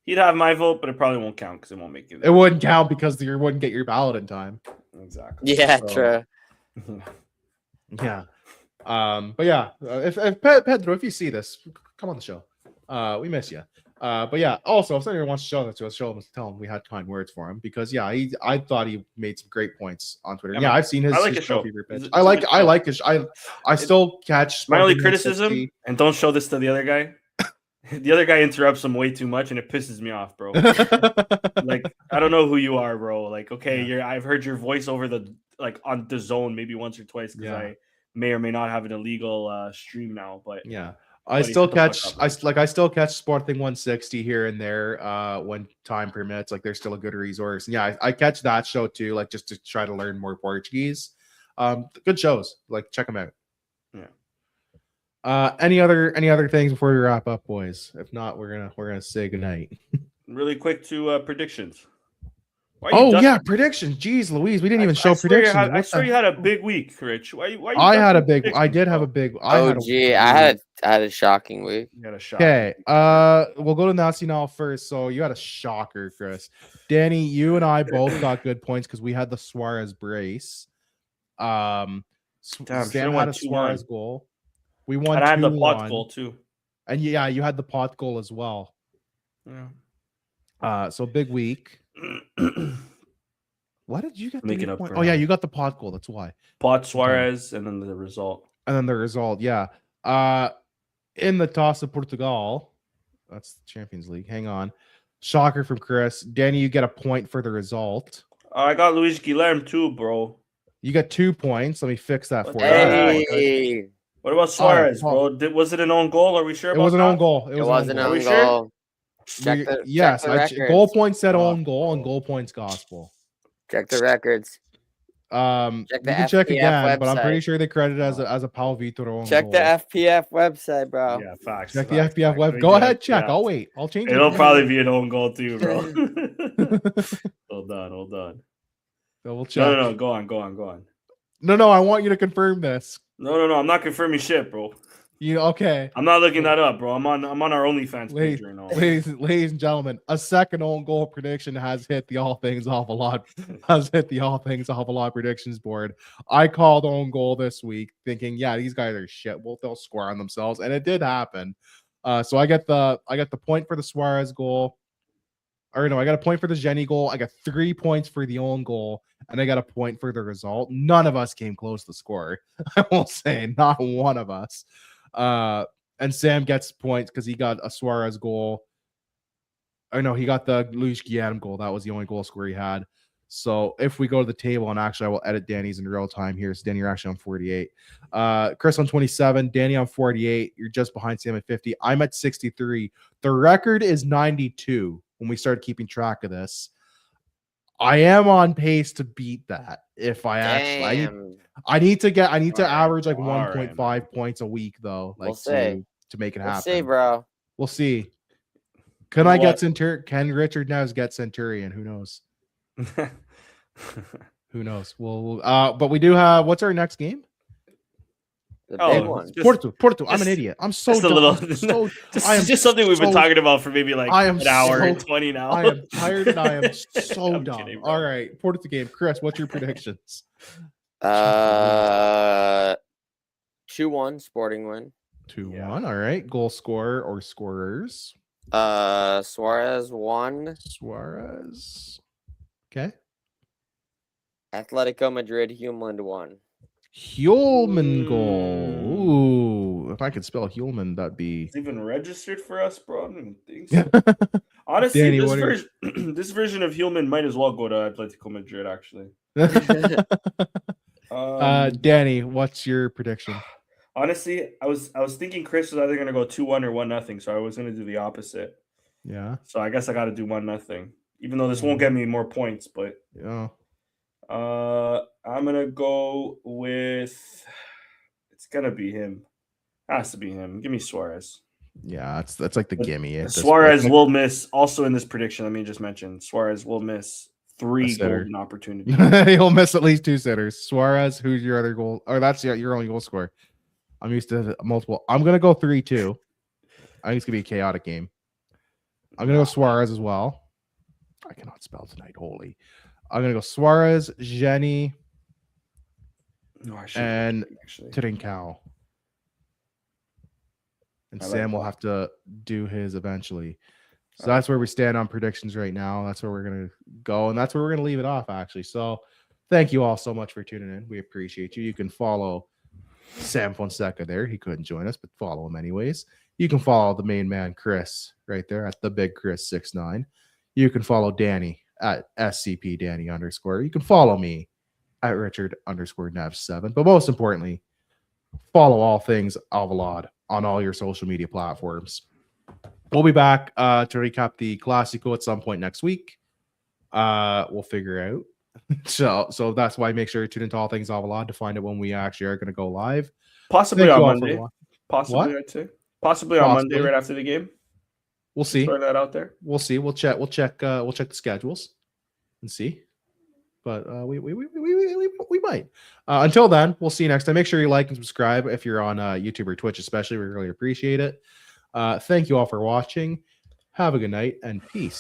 He'd have my vote, but it probably won't count because it won't make you. It wouldn't count because you wouldn't get your ballot in time. Exactly. Yeah, true. Yeah. But yeah, if Pedro, if you see this, come on the show. We miss you. But yeah, also if anyone wants to show that to us, tell him we had kind words for him because yeah, I thought he made some great points on Twitter. Yeah, I've seen his. I like his show. Pitch. I like his. I still catch my only criticism, and don't show this to the other guy. The other guy interrupts him way too much, and it pisses me off, bro. Like I don't know who you are, bro. Like okay, I've heard your voice over the on the zone maybe once or twice because I may or may not have an illegal stream now, but yeah. I still catch Sporting 160 here and there when time permits. Like, they're still a good resource. And yeah, I catch that show too, like just to try to learn more Portuguese. Good shows. Like, check them out. Yeah. Any other things before we wrap up, boys? If not, we're gonna say goodnight. Really quick to predictions. Predictions. Jeez Louise, we didn't even show predictions. I swear you had a big week, Rich. Why you I had a big. I did have a big. I had a shocking week. Okay. We'll go to Nacional first. So you had a shocker, Chris. Danny, you and I both got good points because we had the Suarez brace. Sam had a Suarez goal. We won. And I had the pot goal too. And yeah, you had the pot goal as well. Yeah. So big week. Why did you get the point? Oh yeah, you got the pot goal. That's why. Pot Suarez and then the result. Yeah. In the toss of Portugal, that's the Champions League. Hang on. Shocker from Chris. Danny, you get a point for the result. I got Luis Guilherme too, bro. You got 2 points. Let me fix that for you. What about Suarez, bro? Was it an own goal? Are we sure about it was an own goal. It was an own goal. Check the goal points said own goal and goal points gospel. Check the records. You can check again, website. But I'm pretty sure they credit it as a Pau Vitor own check goal. The FPF website, bro. Yeah, facts. Check the FPF web. Go ahead, check. Yeah. I'll wait. I'll change it. It'll probably be an own goal too, bro. Hold on. Double check. No. Go on. No. I want you to confirm this. No. I'm not confirming shit, bro. Okay? I'm not looking that up, bro. I'm on our OnlyFans page right now. Ladies and gentlemen, a second own goal prediction has hit the All Things Alvalade predictions board. I called own goal this week, thinking, yeah, these guys are shit. Well, they'll score on themselves, and it did happen. So I get the point for the Suarez goal. Or no, I got a point for the Jenny goal. I got 3 points for the own goal, and I got a point for the result. None of us came close to score. I will say, not one of us. And Sam gets points because he got a Suarez goal. Or no, he got the Luis Guilherme goal. That was the only goal score he had. So if we go to the table, and actually I will edit Danny's in real time here. So Danny, you're actually on 48. Chris on 27. Danny on 48. You're just behind Sam at 50. I'm at 63. The record is 92 when we started keeping track of this. I am on pace to beat that. If I actually, I need to average like 1.5 points a week though, like to make it happen. We'll see, bro. We'll see. Can Richard Neves get Centurion? Who knows? Who knows? Well, but we do have. What's our next game? The big one. Porto. I'm an idiot. I'm so just a dumb. little. I am just something we've been talking about for maybe like an hour and 20 now. I am tired and I am so dumb. Kidding, all right, Porto game. Chris, what's your predictions? 2-1 Sporting win. 2-1. All right. Goal scorer or scorers? Suarez 1. Suarez. Okay. Atletico Madrid Humeland 1. Hulman goal. Ooh, if I could spell Hulman, that'd be. It's even registered for us, bro. I don't even think so. Honestly, Danny, this version of Hulman might as well go to Atletico Madrid, actually. Danny, what's your prediction? Honestly, I was thinking Chris was either going to go 2-1 or 1-0, so I was going to do the opposite. Yeah. So I guess I got to do 1-0, even though this won't get me more points. But yeah. I'm gonna go with. It's gonna be him. Has to be him. Give me Suarez. Yeah, that's like the gimme. Suarez will miss. Also in this prediction, let me just mention Suarez will miss 3 golden opportunities. He'll miss at least 2 sitters. Suarez, who's your other goal? Or that's your only goal scorer. I'm used to multiple. I'm gonna go 3-2. I think it's gonna be a chaotic game. I'm gonna go Suarez as well. I cannot spell tonight. Holy. I'm gonna go Suarez, Jenny, and Trincao. And Sam will have to do his eventually. So that's where we stand on predictions right now. That's where we're gonna go, and that's where we're gonna leave it off, actually. So thank you all so much for tuning in. We appreciate you. You can follow Sam Fonseca there. He couldn't join us, but follow him anyways. You can follow the main man, Chris, right there at the big Chris 69. You can follow Danny at SCP Danny _. You can follow me at Richard _Nev7. But most importantly, follow all things Alvalade on all your social media platforms. We'll be back to recap the Classico at some point next week. We'll figure out. So that's why make sure you tune into all things Alvalade to find out when we actually are going to go live. Possibly on Monday. Possibly, I'd say. Possibly on Monday right after the game. We'll see. Throw that out there. We'll see. We'll check the schedules and see. But we might. Until then, we'll see you next time. Make sure you like and subscribe if you're on YouTube or Twitch, especially. We really appreciate it. Thank you all for watching. Have a good night and peace.